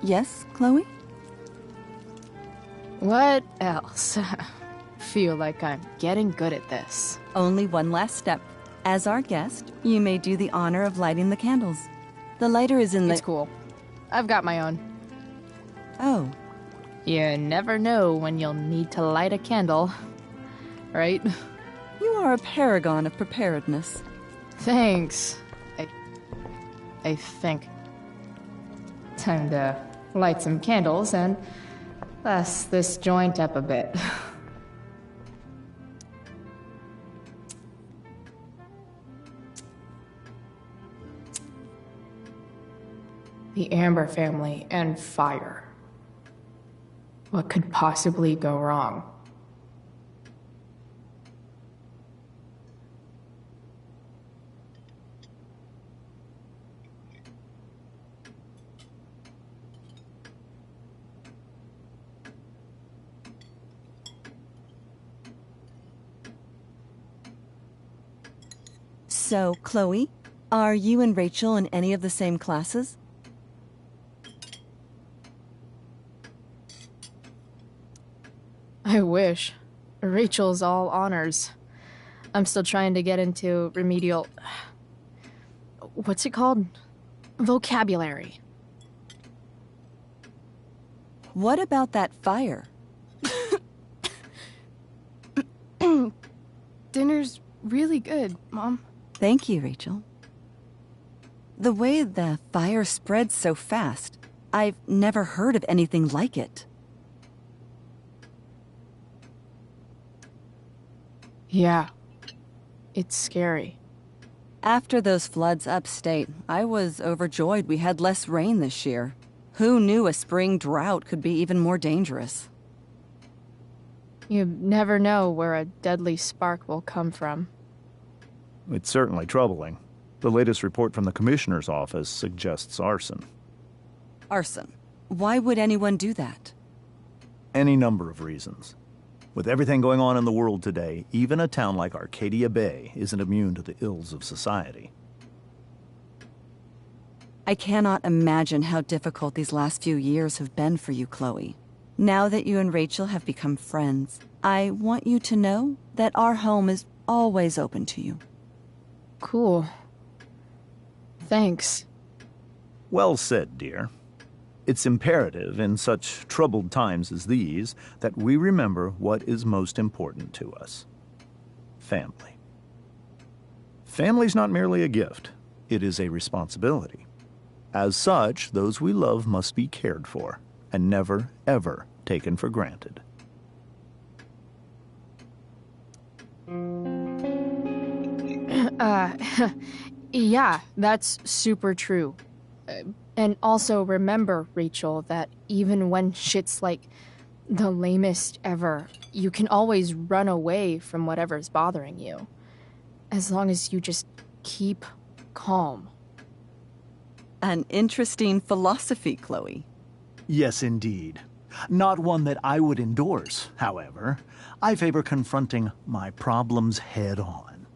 Yes, Chloe? What else? Feel like I'm getting good at this. Only one last step. As our guest, you may do the honor of lighting the candles. The lighter is in the... It's cool. I've got my own. Oh. You never know when you'll need to light a candle, right? You are a paragon of preparedness. Thanks. I think. Time to light some candles and bless this joint up a bit. The Amber family and fire. What could possibly go wrong? So, Chloe, are you and Rachel in any of the same classes? I wish. Rachel's all honors. I'm still trying to get into remedial... What's it called? Vocabulary. What about that fire? Dinner's really good, Mom. Thank you, Rachel. The way the fire spreads so fast, I've never heard of anything like it. Yeah. It's scary. After those floods upstate, I was overjoyed we had less rain this year. Who knew a spring drought could be even more dangerous? You never know where a deadly spark will come from. It's certainly troubling. The latest report from the Commissioner's office suggests arson. Arson? Why would anyone do that? Any number of reasons. With everything going on in the world today, even a town like Arcadia Bay isn't immune to the ills of society. I cannot imagine how difficult these last few years have been for you, Chloe. Now that you and Rachel have become friends, I want you to know that our home is always open to you. Cool. Thanks. Well said, dear. It's imperative in such troubled times as these that we remember what is most important to us. Family. Family's not merely a gift, it is a responsibility. As such, those we love must be cared for and never, ever taken for granted. Yeah, that's super true. And also remember, Rachel, that even when shit's like the lamest ever, you can always run away from whatever's bothering you. As long as you just keep calm. An interesting philosophy, Chloe. Yes, indeed. Not one that I would endorse, however. I favor confronting my problems head on.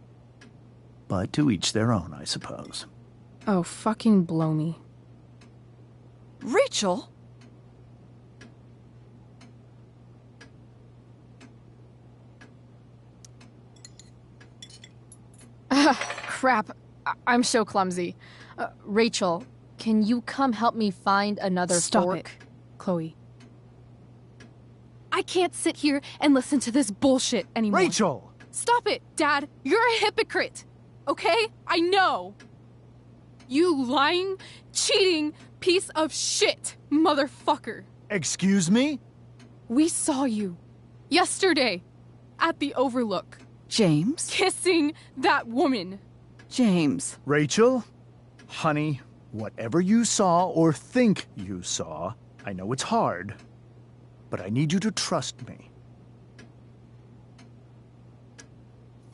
But to each their own, I suppose. Oh, fucking blow me. Rachel? Crap. I'm so clumsy. Rachel, can you come help me find another Stop fork? it, Chloe. I can't sit here and listen to this bullshit anymore. Rachel! Stop it, Dad. You're a hypocrite. Okay? I know. You lying, cheating piece of shit, motherfucker. Excuse me? We saw you yesterday at the Overlook. James? Kissing that woman. James. Rachel? Honey, whatever you saw or think you saw, I know it's hard, but I need you to trust me.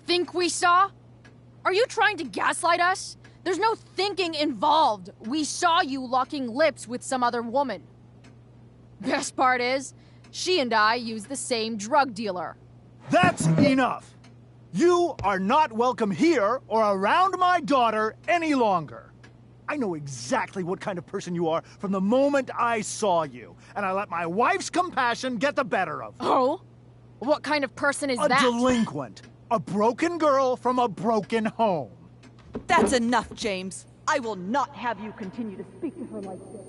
Think we saw? Are you trying to gaslight us? There's no thinking involved. We saw you locking lips with some other woman. Best part is, she and I use the same drug dealer. That's enough! You are not welcome here or around my daughter any longer. I know exactly what kind of person you are from the moment I saw you, and I let my wife's compassion get the better of me. Oh? What kind of person is that? A delinquent. A broken girl from a broken home. That's enough, James. I will not have you continue to speak to her like this.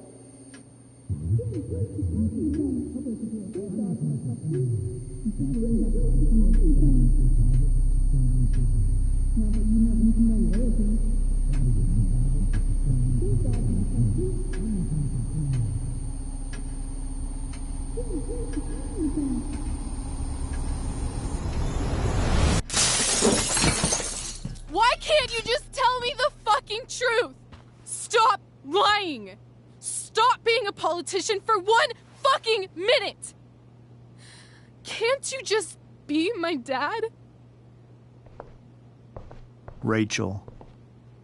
Why can't you just tell me the fucking truth? Stop lying! Stop being a politician for 1 fucking minute! Can't you just be my dad? Rachel,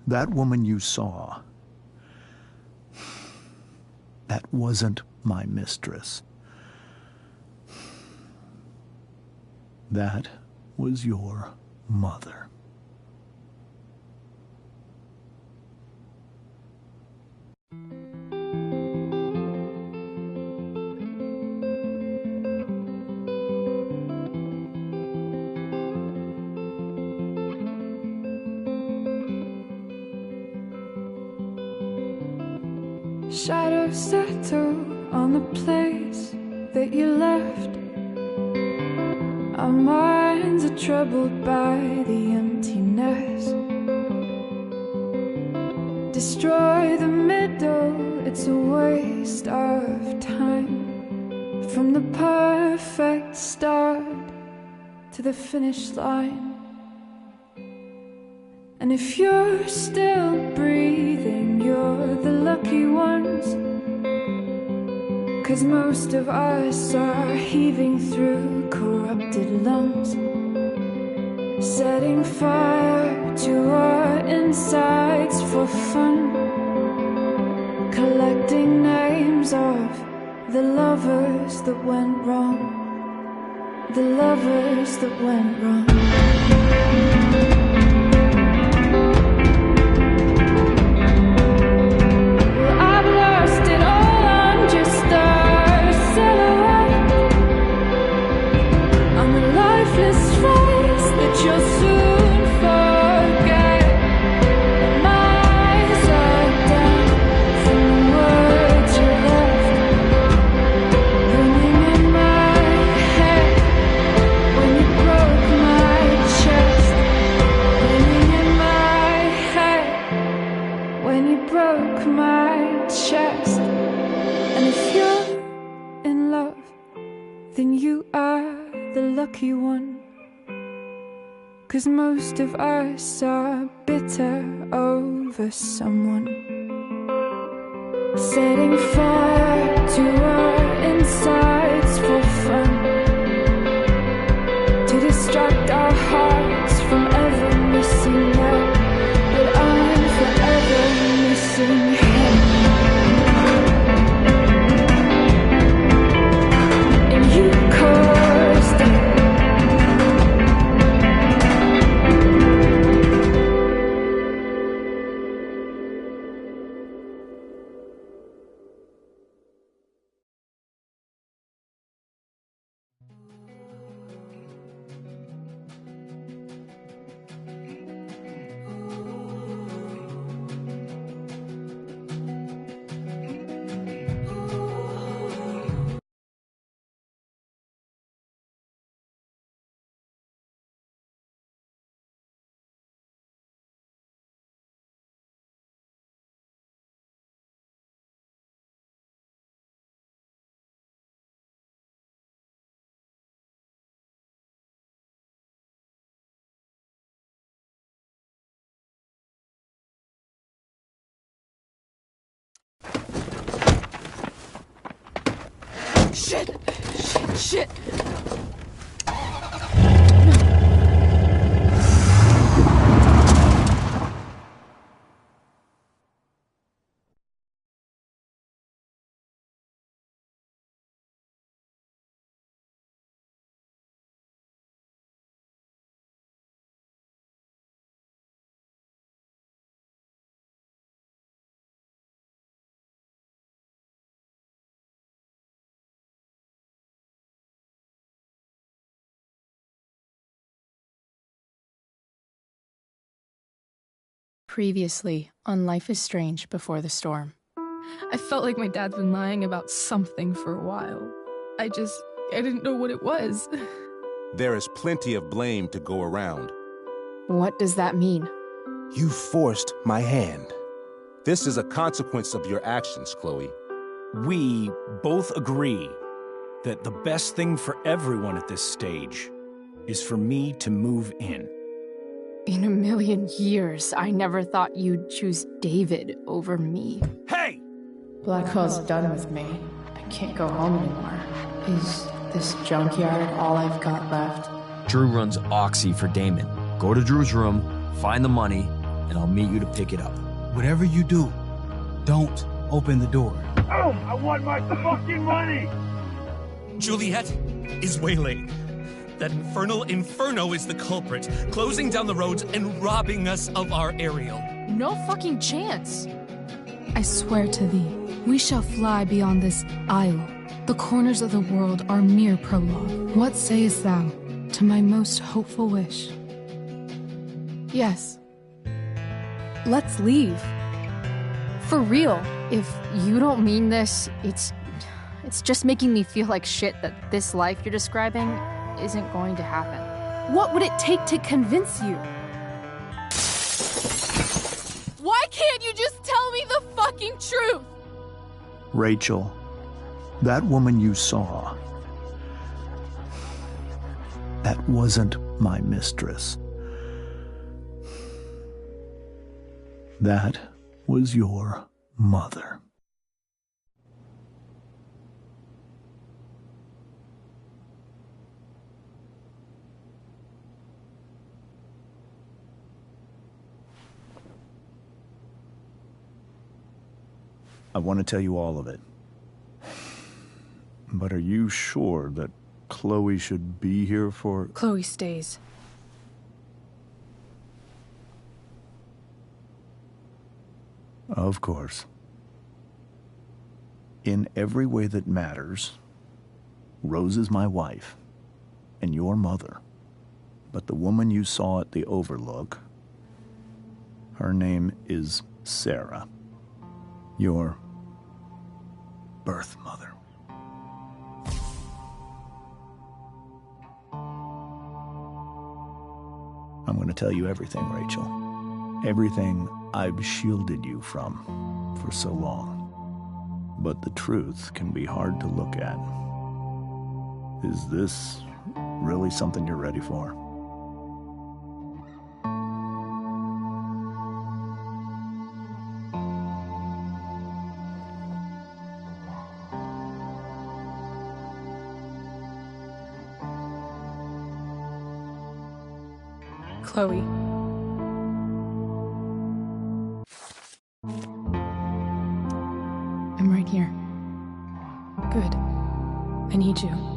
that woman you saw, that wasn't my mistress. That was your mother. Shadows settle on the place that you left. Our minds are troubled by the emptiness. Destroy the middle, it's a waste of time. From the perfect start to the finish line. And if you're still breathing, you're the lucky ones. 'Cause most of us are heaving through corrupted lungs, setting fire to our insides for fun, collecting names of the lovers that went wrong, the lovers that went wrong. Lucky one, 'cause most of us are bitter over someone, setting fire to our insides for fun, to distract our hearts from ever missing love. But I'm forever missing him. And you caused it. Shit! Shit! Previously on Life is Strange Before the Storm. I felt like my dad's been lying about something for a while. I didn't know what it was. There is plenty of blame to go around. What does that mean? You forced my hand. This is a consequence of your actions, Chloe. We both agree that the best thing for everyone at this stage is for me to move in. In a million years, I never thought you'd choose David over me. Hey! Blackwell's done with me. I can't go home anymore. Is this junkyard all I've got left? Drew runs Oxy for Damon. Go to Drew's room, find the money, and I'll meet you to pick it up. Whatever you do, don't open the door. Oh, I want my fucking money! Juliet is waylaid. That infernal inferno is the culprit, closing down the roads and robbing us of our aerial. No fucking chance. I swear to thee, we shall fly beyond this isle. The corners of the world are mere prologue. What sayest thou to my most hopeful wish? Yes. Let's leave. For real. If you don't mean this, it's just making me feel like shit that this life you're describing isn't going to happen. What would it take to convince you? Why can't you just tell me the fucking truth? Rachel, that woman you saw, that wasn't my mistress. That was your mother. I want to tell you all of it. But are you sure that Chloe should be here for... Chloe stays. Of course. In every way that matters, Rose is my wife and your mother. But the woman you saw at the Overlook, her name is Sarah. Your birth mother. I'm going to tell you everything, Rachel. Everything I've shielded you from for so long. But the truth can be hard to look at. Is this really something you're ready for? Chloe. I'm right here. Good. I need you.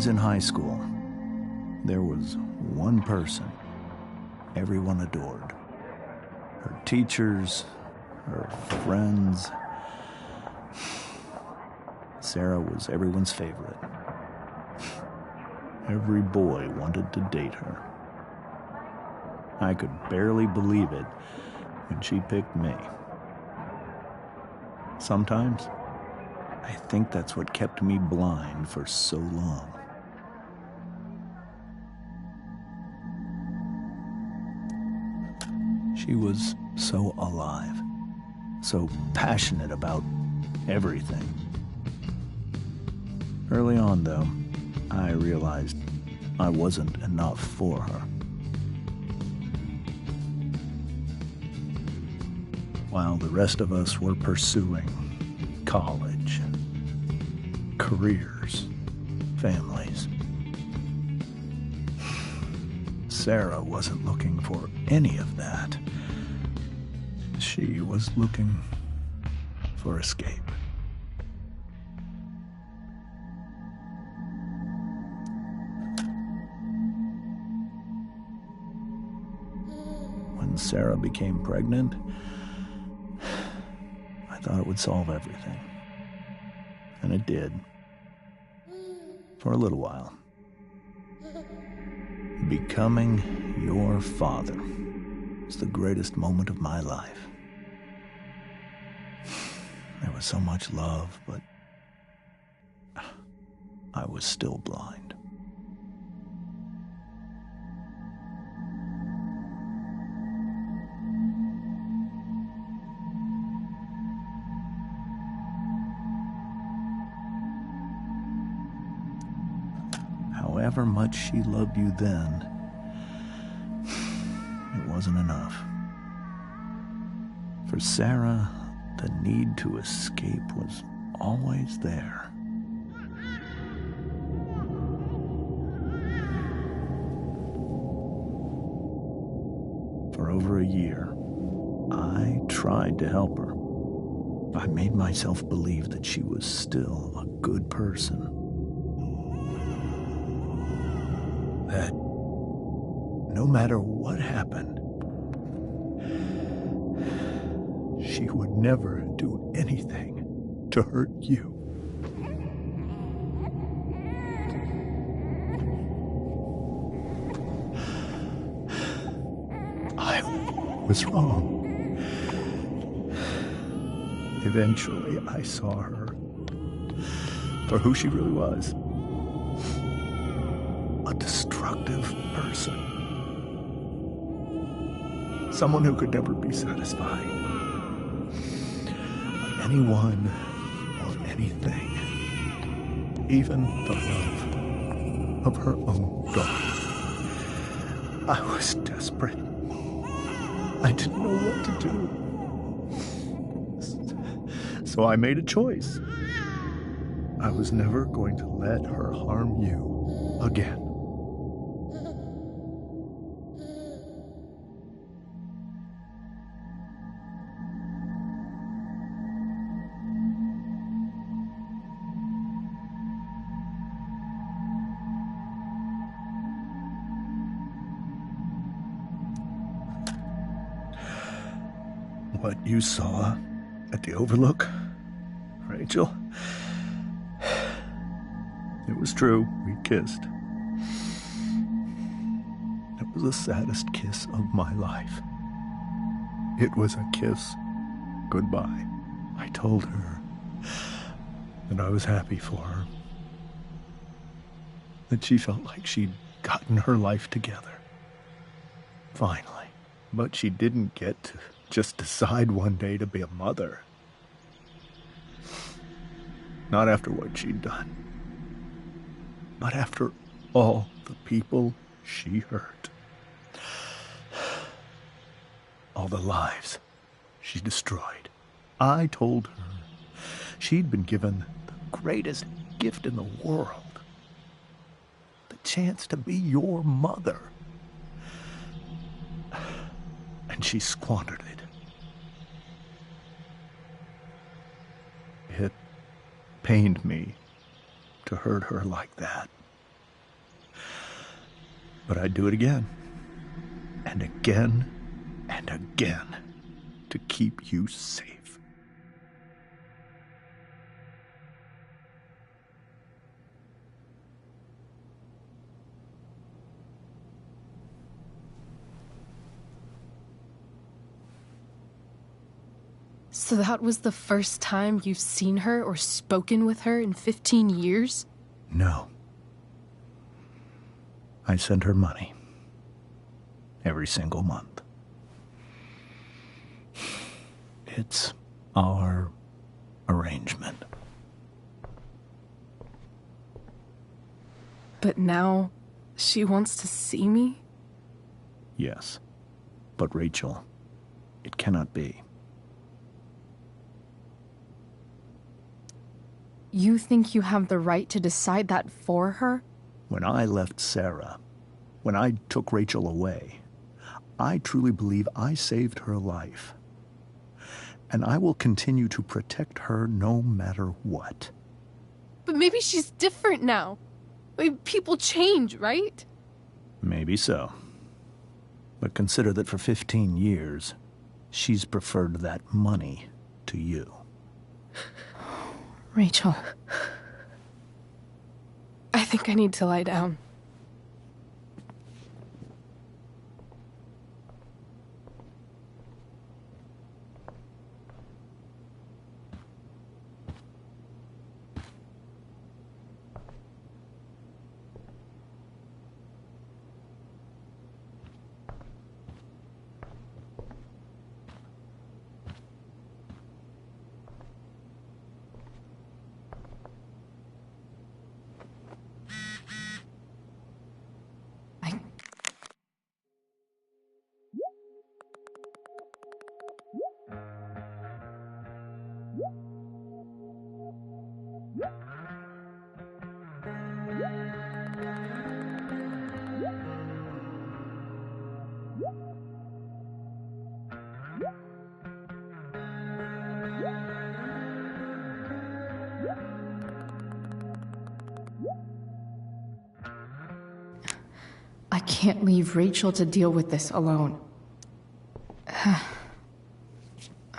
In high school, there was one person everyone adored. Her teachers, her friends. Sarah was everyone's favorite. Every boy wanted to date her. I could barely believe it when she picked me. Sometimes, I think that's what kept me blind for so long. She was so alive, so passionate about everything. Early on, though, I realized I wasn't enough for her. While the rest of us were pursuing college, careers, families, Sarah wasn't looking for any of that. She was looking for escape. When Sarah became pregnant, I thought it would solve everything. And it did. For a little while. Becoming your father was the greatest moment of my life. There was so much love, but I was still blind. However much she loved you then, it wasn't enough. For Sarah, the need to escape was always there. For over a year, I tried to help her. I made myself believe that she was still a good person. That no matter what happened, she would never do anything to hurt you. I was wrong. Eventually, I saw her for who she really was. A destructive person. Someone who could never be satisfied by anyone or anything. Even the love of her own daughter. I was desperate. I didn't know what to do. So I made a choice. I was never going to let her harm you again. What you saw at the Overlook, Rachel, it was true. We kissed. It was the saddest kiss of my life. It was a kiss goodbye. I told her that I was happy for her. That she felt like she'd gotten her life together. Finally. But she didn't get to just decide one day to be a mother. Not after what she'd done. Not after all the people she hurt. All the lives she destroyed. I told her she'd been given the greatest gift in the world. The chance to be your mother. And she squandered it. It pained me to hurt her like that. But I'd do it again. And again and again to keep you safe. So that was the first time you've seen her or spoken with her in 15 years? No. I sent her money. Every single month. It's our arrangement. But now, she wants to see me? Yes. But Rachel, it cannot be. You think you have the right to decide that for her? When I left Sarah, when I took Rachel away, I truly believe I saved her life. And I will continue to protect her no matter what. But maybe she's different now. People change, right? Maybe so. But consider that for 15 years, she's preferred that money to you. Rachel. I think I need to lie down. I can't leave Rachel to deal with this alone.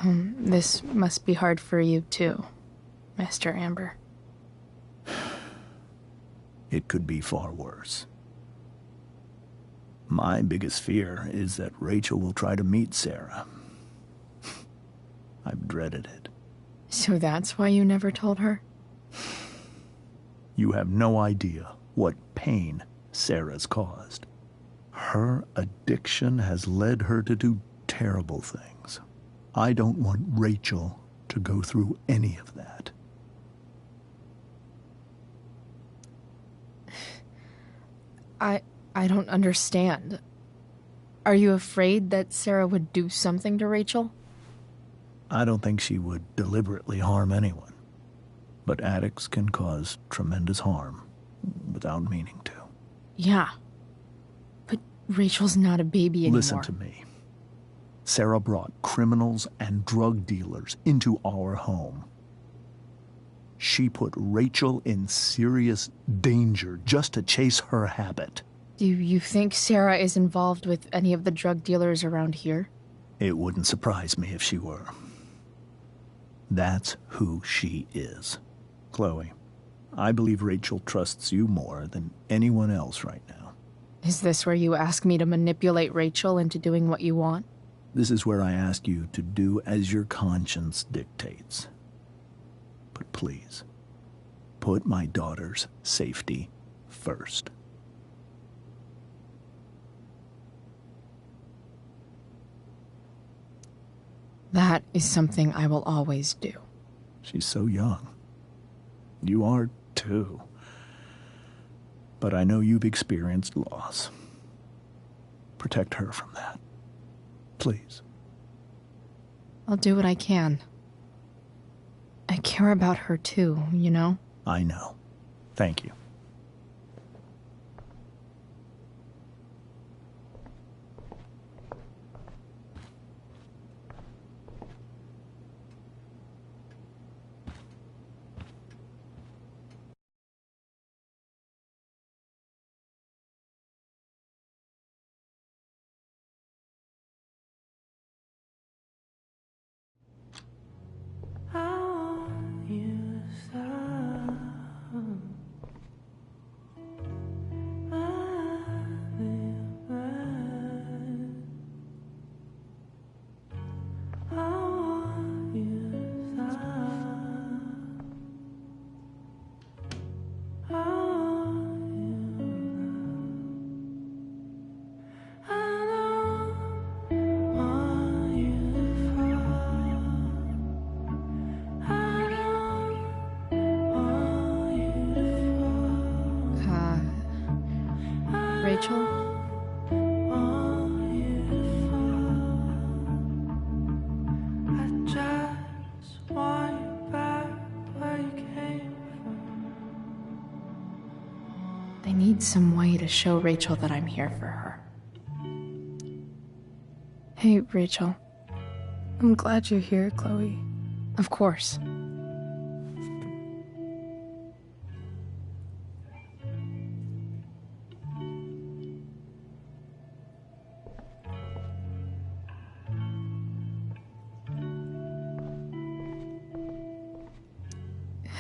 This must be hard for you too, Mr. Amber. It could be far worse. My biggest fear is that Rachel will try to meet Sarah. I've dreaded it. So that's why you never told her? You have no idea what pain Sarah's caused. Her addiction has led her to do terrible things. I don't want Rachel to go through any of that. I don't understand. Are you afraid that Sarah would do something to Rachel? I don't think she would deliberately harm anyone. But addicts can cause tremendous harm without meaning to. Yeah. But Rachel's not a baby anymore. Listen to me. Sarah brought criminals and drug dealers into our home. She put Rachel in serious danger just to chase her habit. Do you think Sarah is involved with any of the drug dealers around here? It wouldn't surprise me if she were. That's who she is. Chloe, I believe Rachel trusts you more than anyone else right now. Is this where you ask me to manipulate Rachel into doing what you want? This is where I ask you to do as your conscience dictates. But please, put my daughter's safety first. That is something I will always do. She's so young. You are too. But I know you've experienced loss. Protect her from that. Please. I'll do what I can. I care about her too, you know? I know. Thank you. Rachel? I need some way to show Rachel that I'm here for her. Hey, Rachel. I'm glad you're here, Chloe. Of course.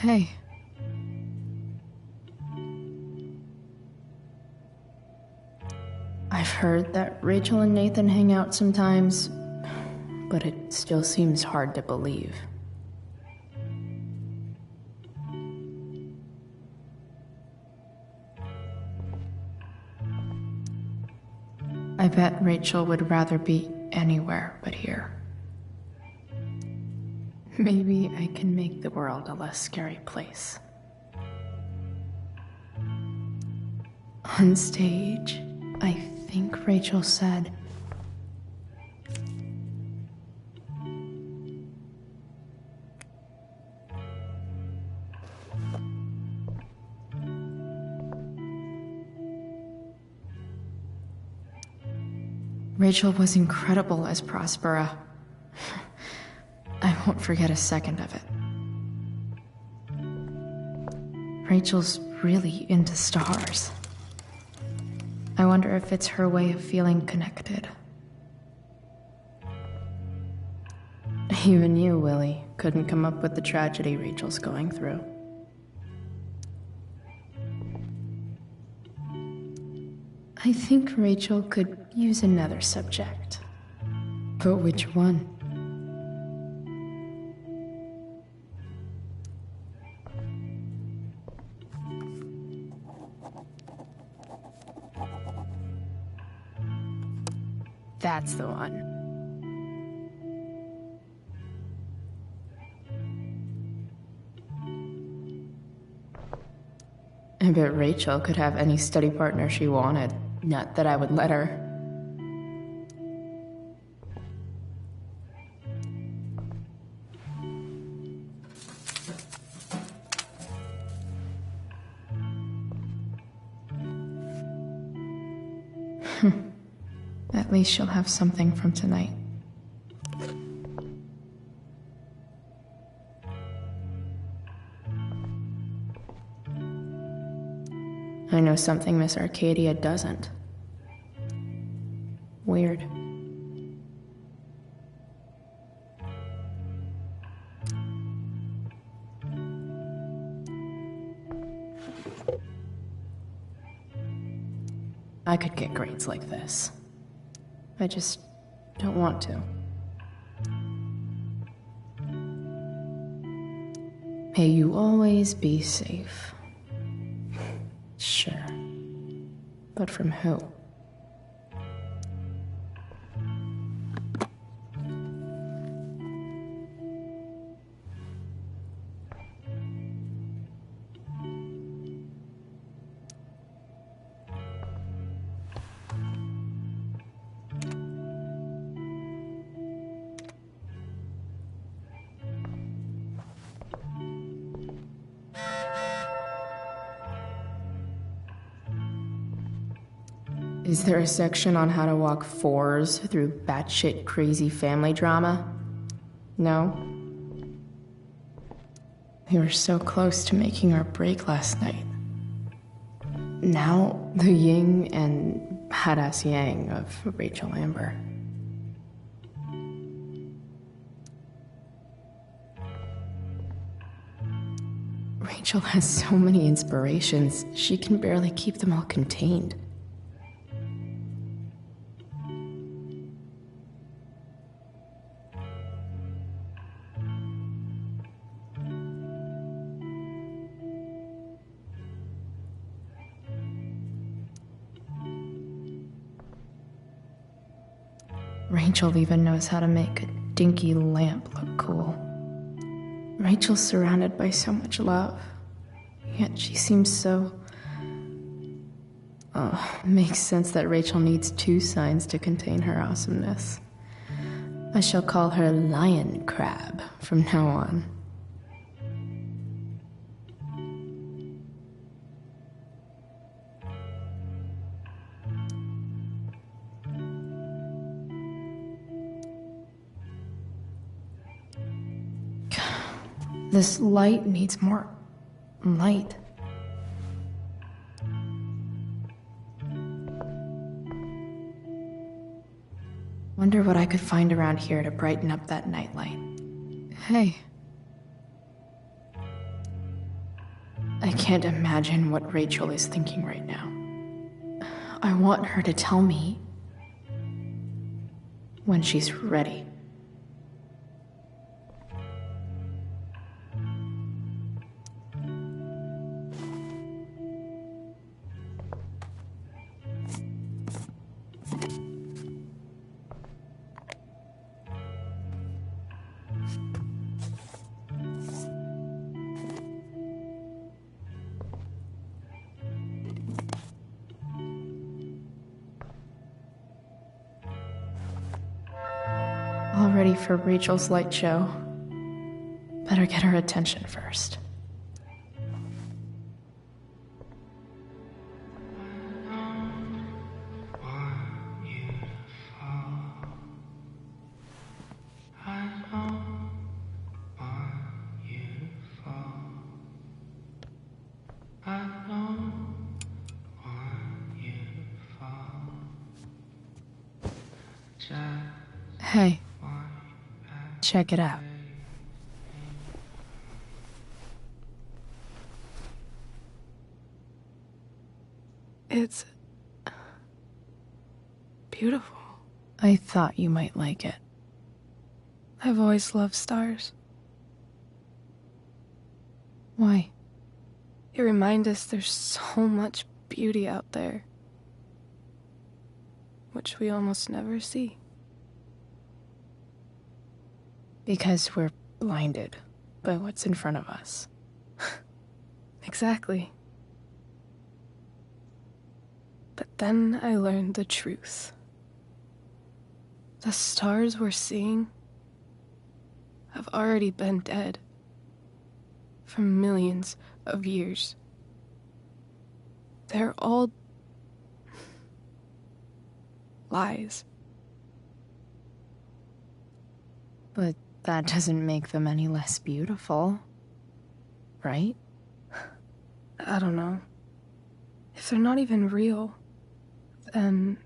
Hey. I've heard that Rachel and Nathan hang out sometimes, but it still seems hard to believe. I bet Rachel would rather be anywhere but here. Maybe I can make the world a less scary place. On stage, I think Rachel said, Rachel was incredible as Prospera. I won't forget a second of it. Rachel's really into stars. I wonder if it's her way of feeling connected. Even you, Willie, couldn't come up with the tragedy Rachel's going through. I think Rachel could use another subject. But which one? That's the one. I bet Rachel could have any study partner she wanted. Not that I would let her. At least she'll have something from tonight. I know something Miss Arcadia doesn't. Weird. I could get grades like this. I just don't want to. May you always be safe. Sure. But from who? Is there a section on how to walk fours through batshit crazy family drama? No? We were so close to making our break last night. Now, the yin and badass yang of Rachel Amber. Rachel has so many inspirations, she can barely keep them all contained. Rachel even knows how to make a dinky lamp look cool. Rachel's surrounded by so much love, yet she seems so Oh, makes sense that Rachel needs 2 signs to contain her awesomeness. I shall call her Lion Crab from now on. This light needs more light. Wonder what I could find around here to brighten up that nightlight. Hey. I can't imagine what Rachel is thinking right now. I want her to tell me when she's ready. All ready for Rachel's light show. Better get her attention first. Hey. Check it out. It's beautiful. I thought you might like it. I've always loved stars. Why? They remind us there's so much beauty out there, which we almost never see. Because we're blinded by what's in front of us. Exactly. But then I learned the truth. The stars we're seeing have already been dead for millions of years. They're all lies. But that doesn't make them any less beautiful, right? I don't know. If they're not even real, then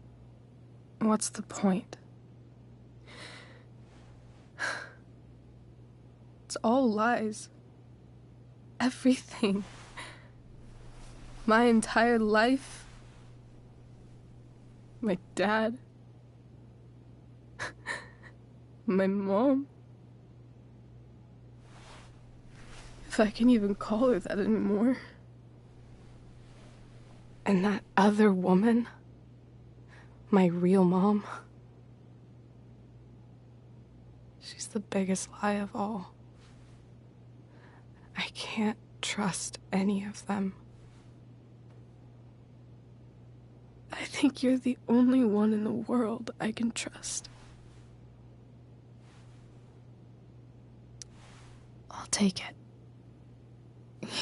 what's the point? It's all lies. Everything. My entire life. My dad. My mom. If I can even call her that anymore. And that other woman, my real mom, she's the biggest lie of all. I can't trust any of them. I think you're the only one in the world I can trust. I'll take it.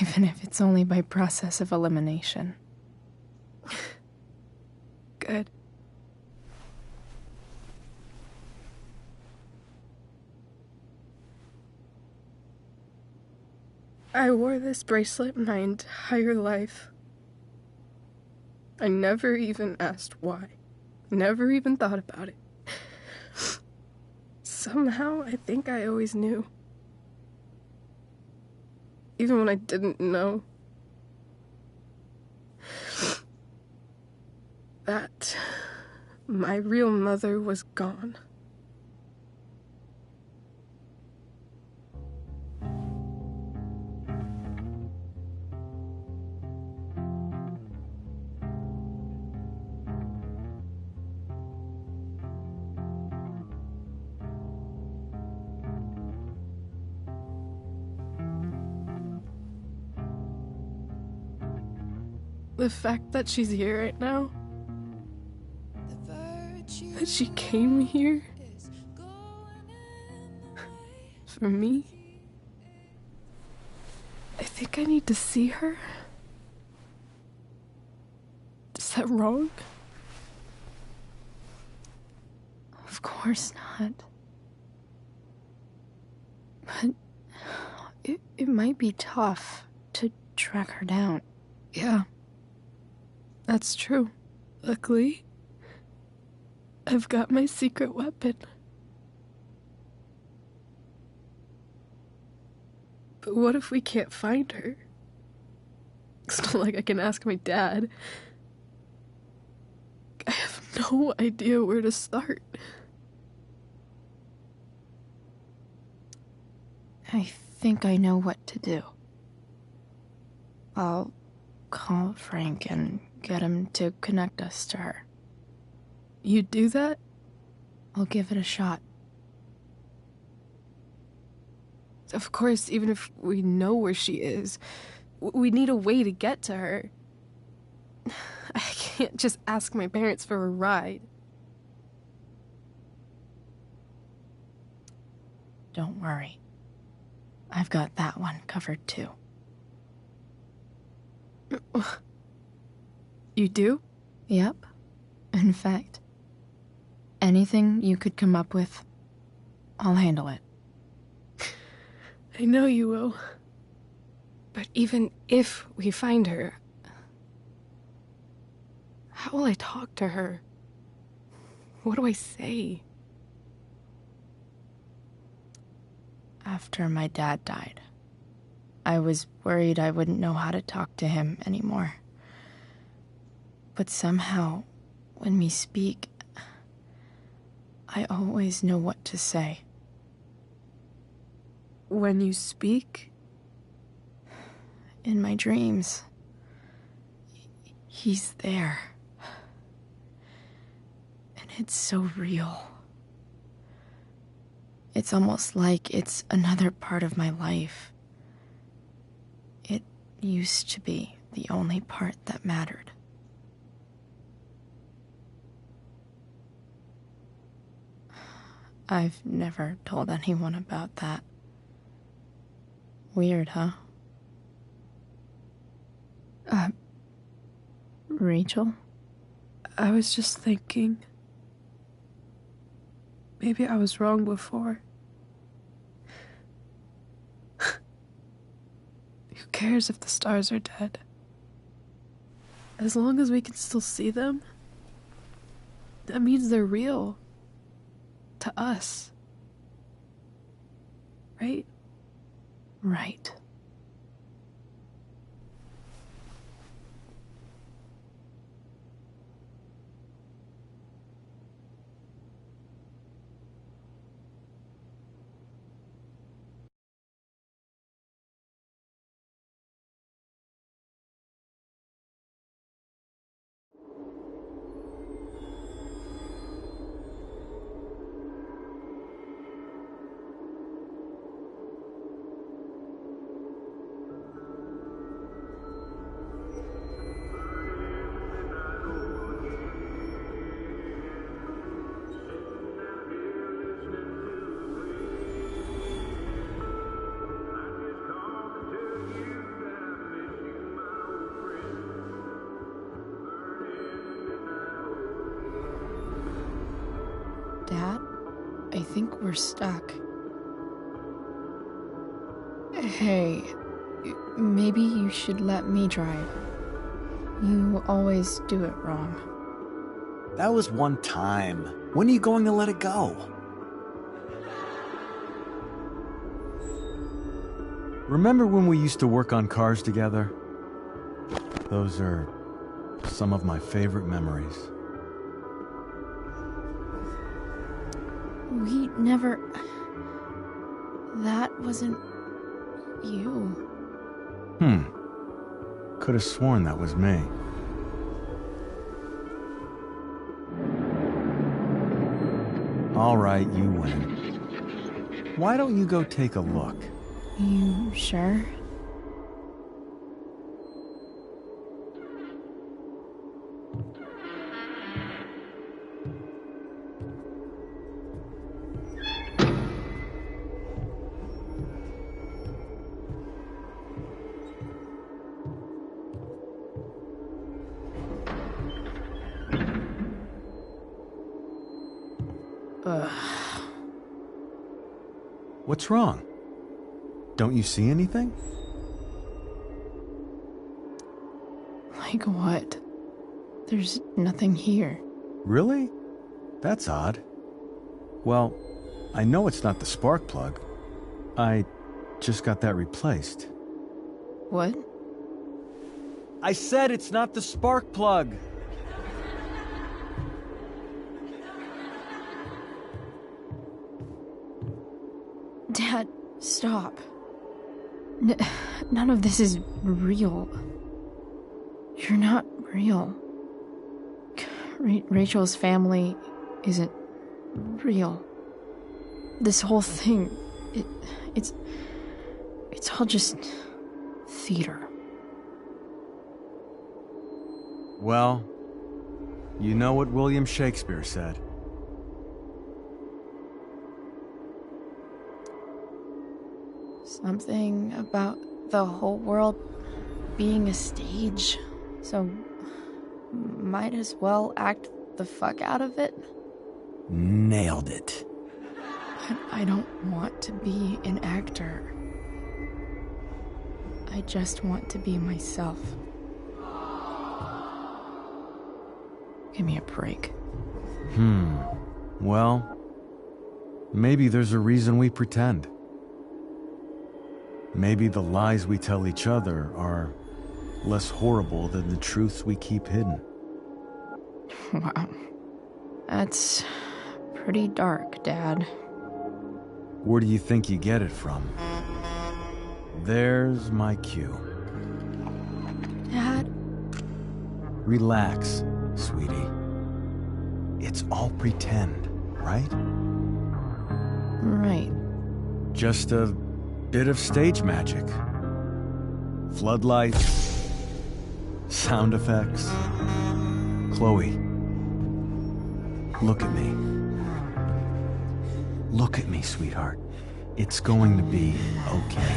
Even if it's only by process of elimination. Good. I wore this bracelet my entire life. I never even asked why. Never even thought about it. Somehow, I think I always knew. Even when I didn't know. That my real mother was gone. The fact that she's here right now, that she came here for me, I think I need to see her. Is that wrong? Of course not. But it might be tough to track her down. Yeah, that's true. Luckily, I've got my secret weapon. But what if we can't find her? It's not like I can ask my dad. I have no idea where to start. I think I know what to do. I'll call Frank and get him to connect us to her. You'd do that? I'll give it a shot. Of course, even if we know where she is, we need a way to get to her. I can't just ask my parents for a ride. Don't worry. I've got that one covered too. You do? Yep. In fact, anything you could come up with, I'll handle it. I know you will. But even if we find her, how will I talk to her? What do I say? After my dad died, I was worried I wouldn't know how to talk to him anymore. But somehow, when we speak, I always know what to say. When you speak? In my dreams. He's there. And it's so real. It's almost like it's another part of my life. It used to be the only part that mattered. I've never told anyone about that. Weird, huh? Rachel? I was just thinking. Maybe I was wrong before. Who cares if the stars are dead? As long as we can still see them, that means they're real. To us. Right? Right. Dad, I think we're stuck. Hey, maybe you should let me drive. You always do it wrong. That was one time. When are you going to let it go? Remember when we used to work on cars together? Those are some of my favorite memories. We never... That wasn't... you. Could have sworn that was me. All right, you win. Why don't you go take a look? You sure? What's wrong? Don't you see anything? Like what? There's nothing here. Really? That's odd. Well, I know it's not the spark plug. I just got that replaced. What? I said it's not the spark plug! Dad, stop. None of this is real. You're not real. Rachel's family isn't real. This whole thing, it's all just theater. Well, you know what William Shakespeare said. Something about the whole world being a stage, so might as well act the fuck out of it. Nailed it. But I don't want to be an actor. I just want to be myself. Give me a break. Well, maybe there's a reason we pretend. Maybe the lies we tell each other are less horrible than the truths we keep hidden. Wow. That's pretty dark, Dad. Where do you think you get it from? There's my cue. Dad? Relax, sweetie. It's all pretend, right? Right. Just a bit of stage magic. Floodlights, sound effects. Chloe, look at me. Look at me, sweetheart. It's going to be okay.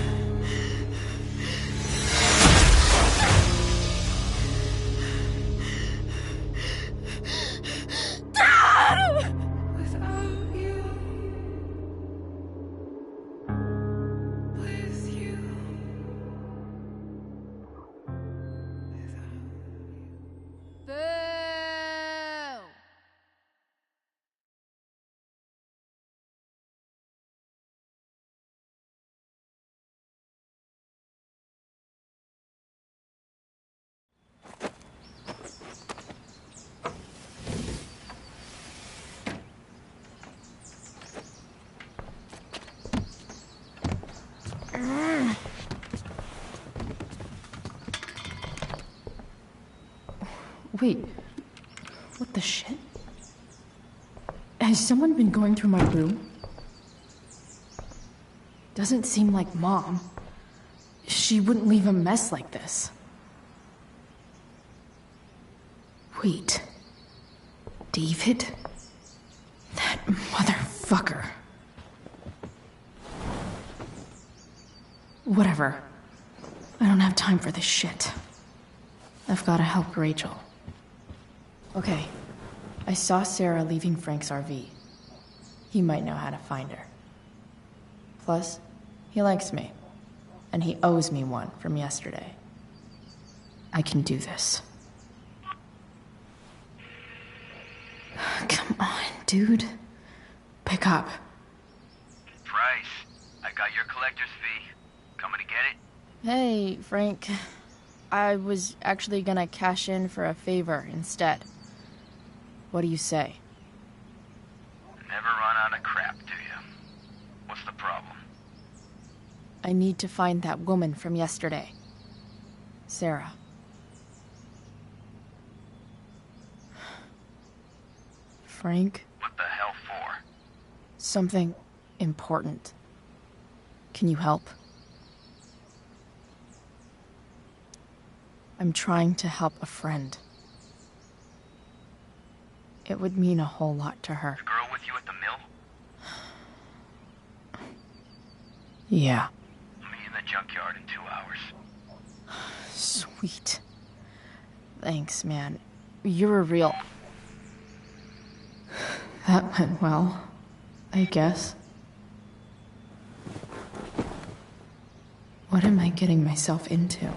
Wait, what the shit? Has someone been going through my room? Doesn't seem like Mom. She wouldn't leave a mess like this. Wait. David? That motherfucker. Whatever. I don't have time for this shit. I've gotta help Rachel. Okay. I saw Sarah leaving Frank's RV. He might know how to find her. Plus, he likes me. And he owes me one from yesterday. I can do this. Come on, dude. Pick up. Price, I got your collector's fee. Coming to get it? Hey, Frank. I was actually gonna cash in for a favor instead. What do you say? Never run out of crap, do you? What's the problem? I need to find that woman from yesterday. Sarah. Frank? What the hell for? Something important. Can you help? I'm trying to help a friend. It would mean a whole lot to her. The girl with you at the mill? Yeah. Meet in the junkyard in 2 hours. Sweet. Thanks, man. You're a real... That went well. I guess. What am I getting myself into?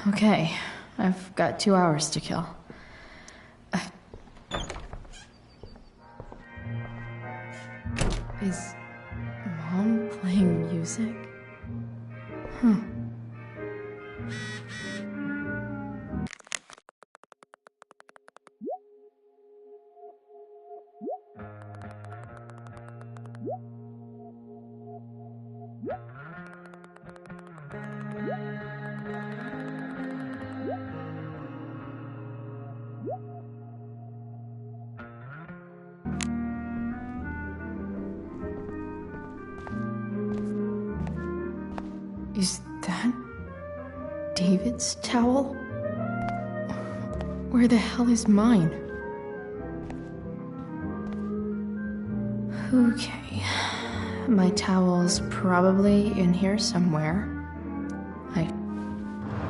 Okay, I've got 2 hours to kill. Is Mom playing music? Huh. Is that David's towel? Where the hell is mine? Okay, my towel's probably in here somewhere.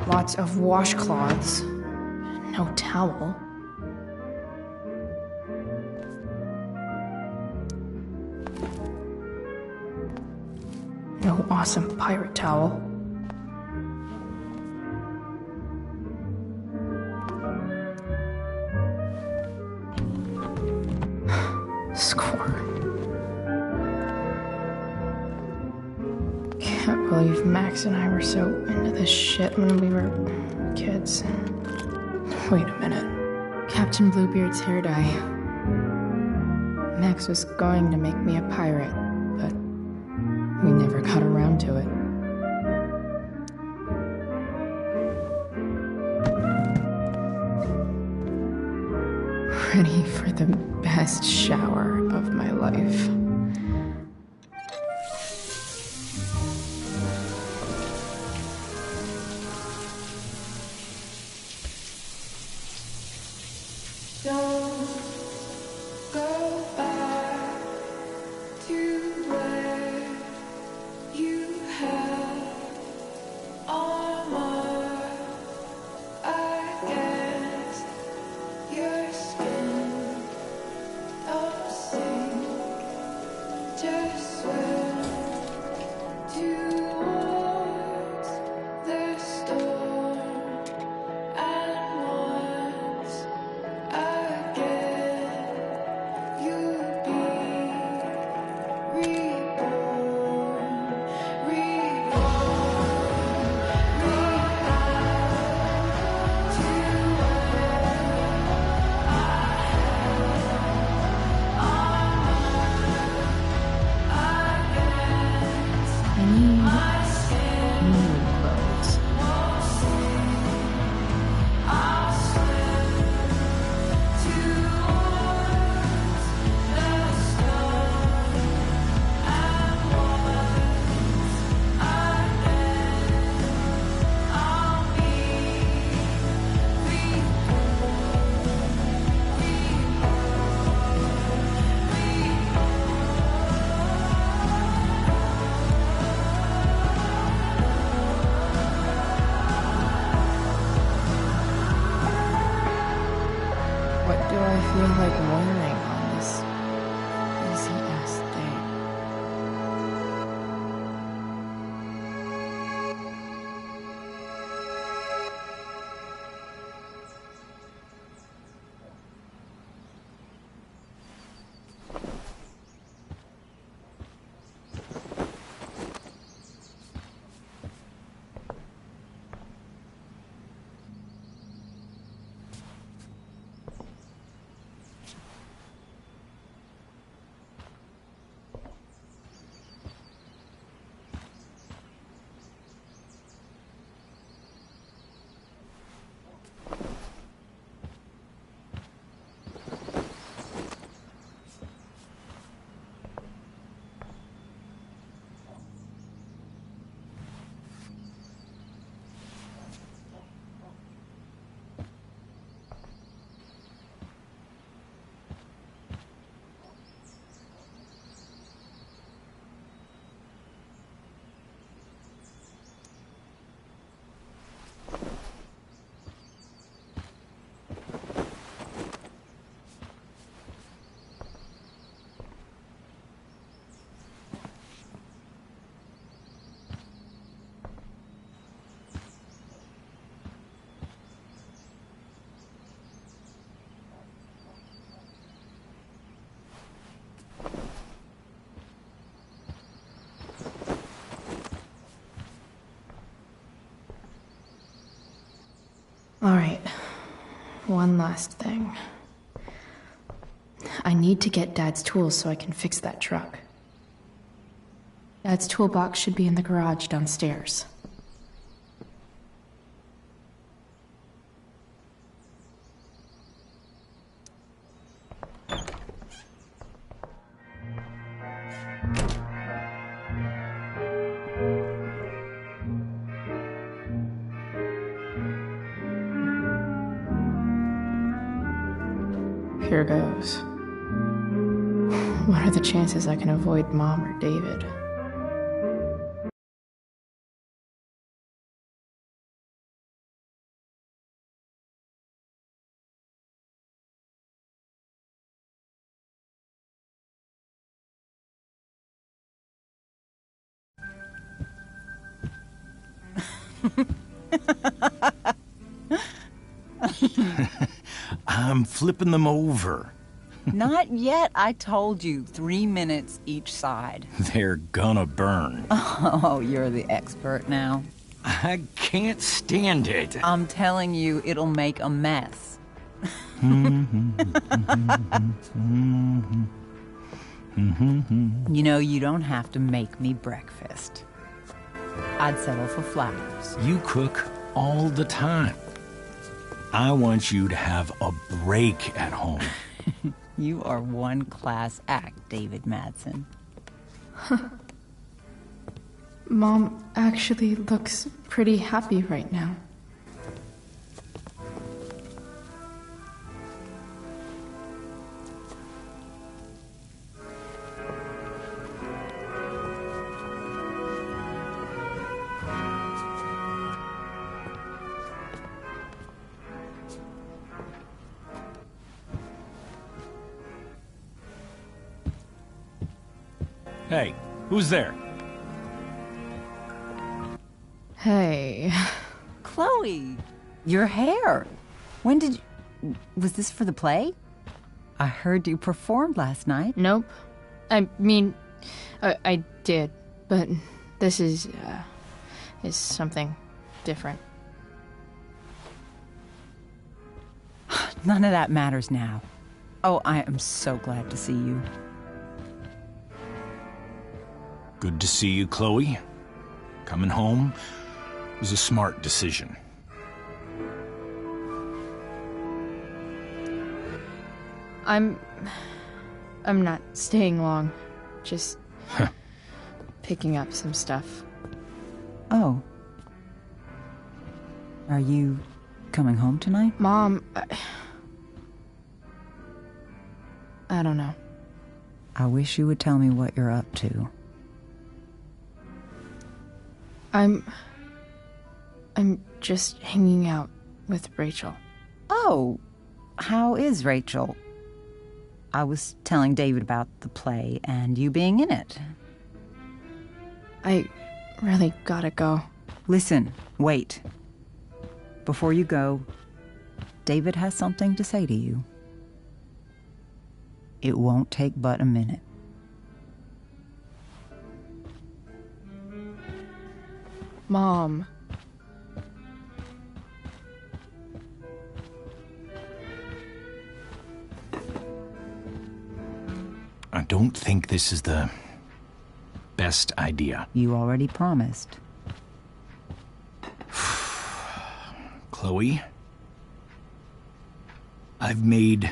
Lots of washcloths. No towel. No awesome pirate towel. Score. Can't believe Max and I were so into this shit when we were kids. Wait a minute. Captain Bluebeard's hair dye. Max was going to make me a pirate, but we never got around to it. Ready for the best shower of my life. Don't go back to where you had armor against your skin. Don't sink, just swim towards the storm. And once again, you'll be reborn, Alright, one last thing. I need to get Dad's tools so I can fix that truck. Dad's toolbox should be in the garage downstairs. Here goes. What are the chances I can avoid Mom or David? I'm flipping them over. Not yet. I told you, 3 minutes each side. They're gonna burn. Oh, you're the expert now. I can't stand it. I'm telling you, it'll make a mess. You know, you don't have to make me breakfast. I'd settle for flowers. You cook all the time. I want you to have a break at home. You are one class act, David Madsen. Mom actually looks pretty happy right now. Hey, who's there? Hey. Chloe, your hair. When did you... Was this for the play? I heard you performed last night. Nope. I mean, I did, but this is something different. None of that matters now. Oh, I am so glad to see you. Good to see you, Chloe. Coming home was a smart decision. I'm not staying long. Just picking up some stuff. Oh. Are you coming home tonight? Mom, I don't know. I wish you would tell me what you're up to. I'm just hanging out with Rachel. Oh, how is Rachel? I was telling David about the play and you being in it. I really gotta go. Listen, wait. Before you go, David has something to say to you. It won't take but a minute. Mom. I don't think this is the best idea. You already promised. Chloe, I've made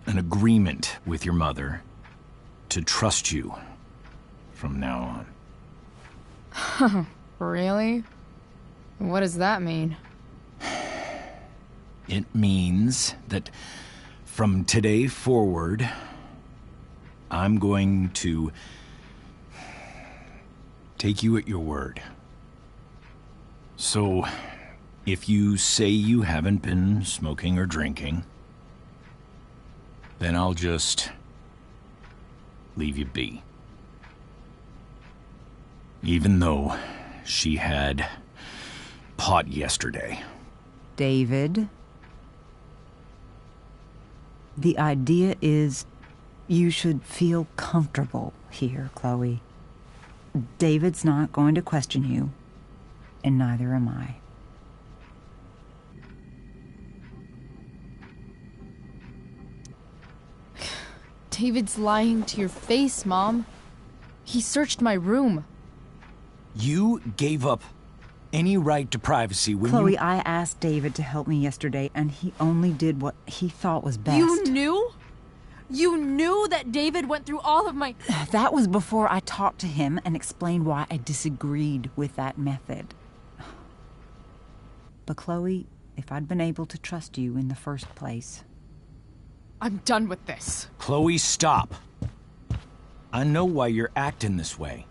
an agreement with your mother to trust you from now on. Really? What does that mean? It means that from today forward, I'm going to take you at your word. So, if you say you haven't been smoking or drinking, then I'll just leave you be. Even though she had pot yesterday. David, the idea is you should feel comfortable here, Chloe. David's not going to question you, and neither am I. David's lying to your face, Mom. He searched my room. You gave up any right to privacy when Chloe, you... I asked David to help me yesterday, and he only did what he thought was best. You knew? You knew that David went through all of my... That was before I talked to him and explained why I disagreed with that method. But Chloe, if I'd been able to trust you in the first place... I'm done with this. Chloe, stop. I know why you're acting this way.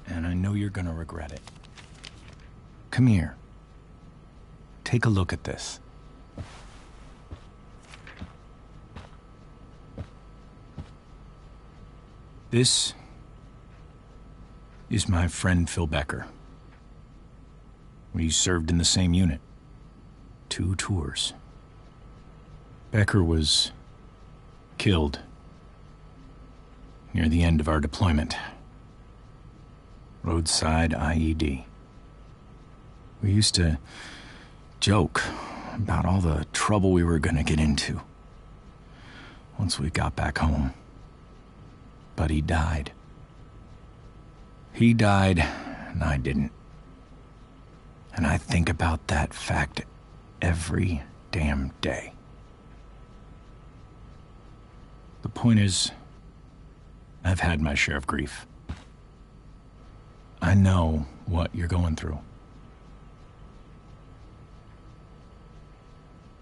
And I know you're gonna regret it. Come here. Take a look at this. This is my friend Phil Becker. We served in the same unit. 2 tours. Becker was killed near the end of our deployment. Roadside IED. We used to joke about all the trouble we were gonna get into once we got back home. But he died. He died, and I didn't. And I think about that fact every damn day. The point is, I've had my share of grief. I know what you're going through.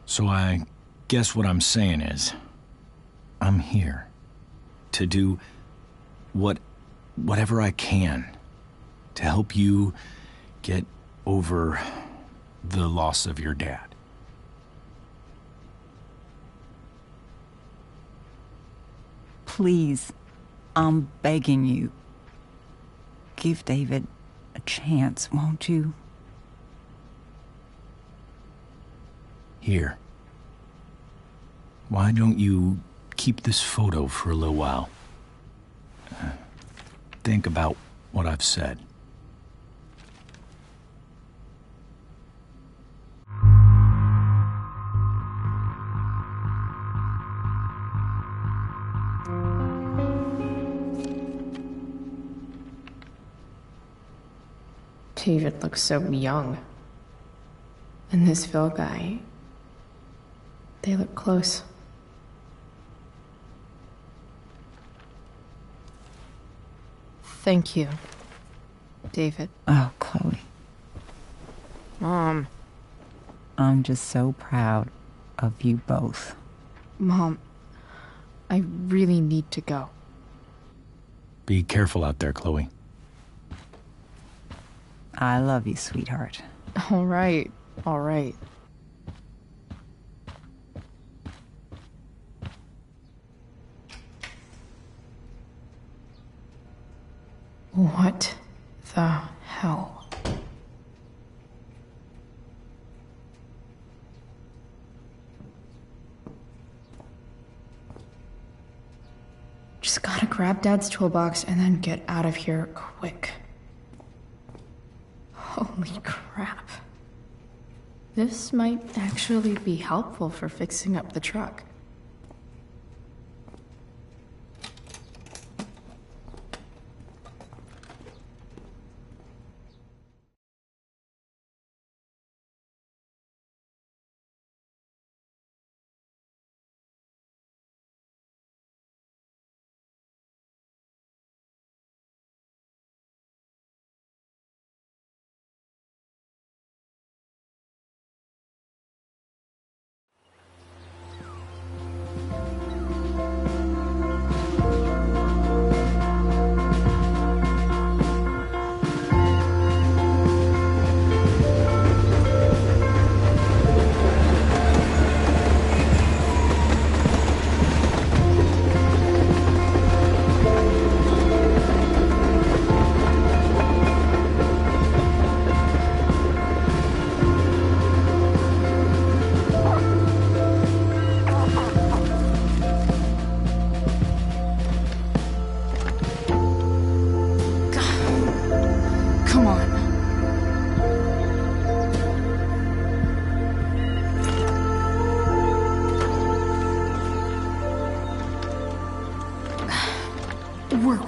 So I guess what I'm saying is, I'm here to do whatever I can to help you get over the loss of your dad. Please, I'm begging you. Give David a chance, won't you? Here. Why don't you keep this photo for a little while? Think about what I've said. David looks so young. And this Phil guy, they look close. Thank you, David. Oh, Chloe. Mom. I'm just so proud of you both. Mom, I really need to go. Be careful out there, Chloe. I love you, sweetheart. All right, all right. What the hell? Just gotta grab Dad's toolbox and then get out of here quick. Holy crap. This might actually be helpful for fixing up the truck.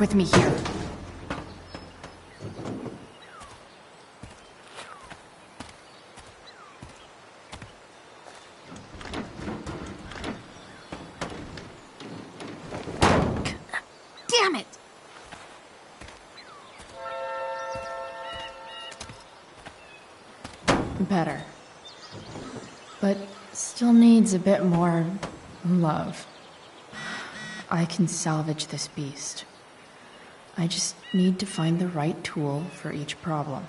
with me here. Damn it! Better. But still needs a bit more love. I can salvage this beast. I just need to find the right tool for each problem.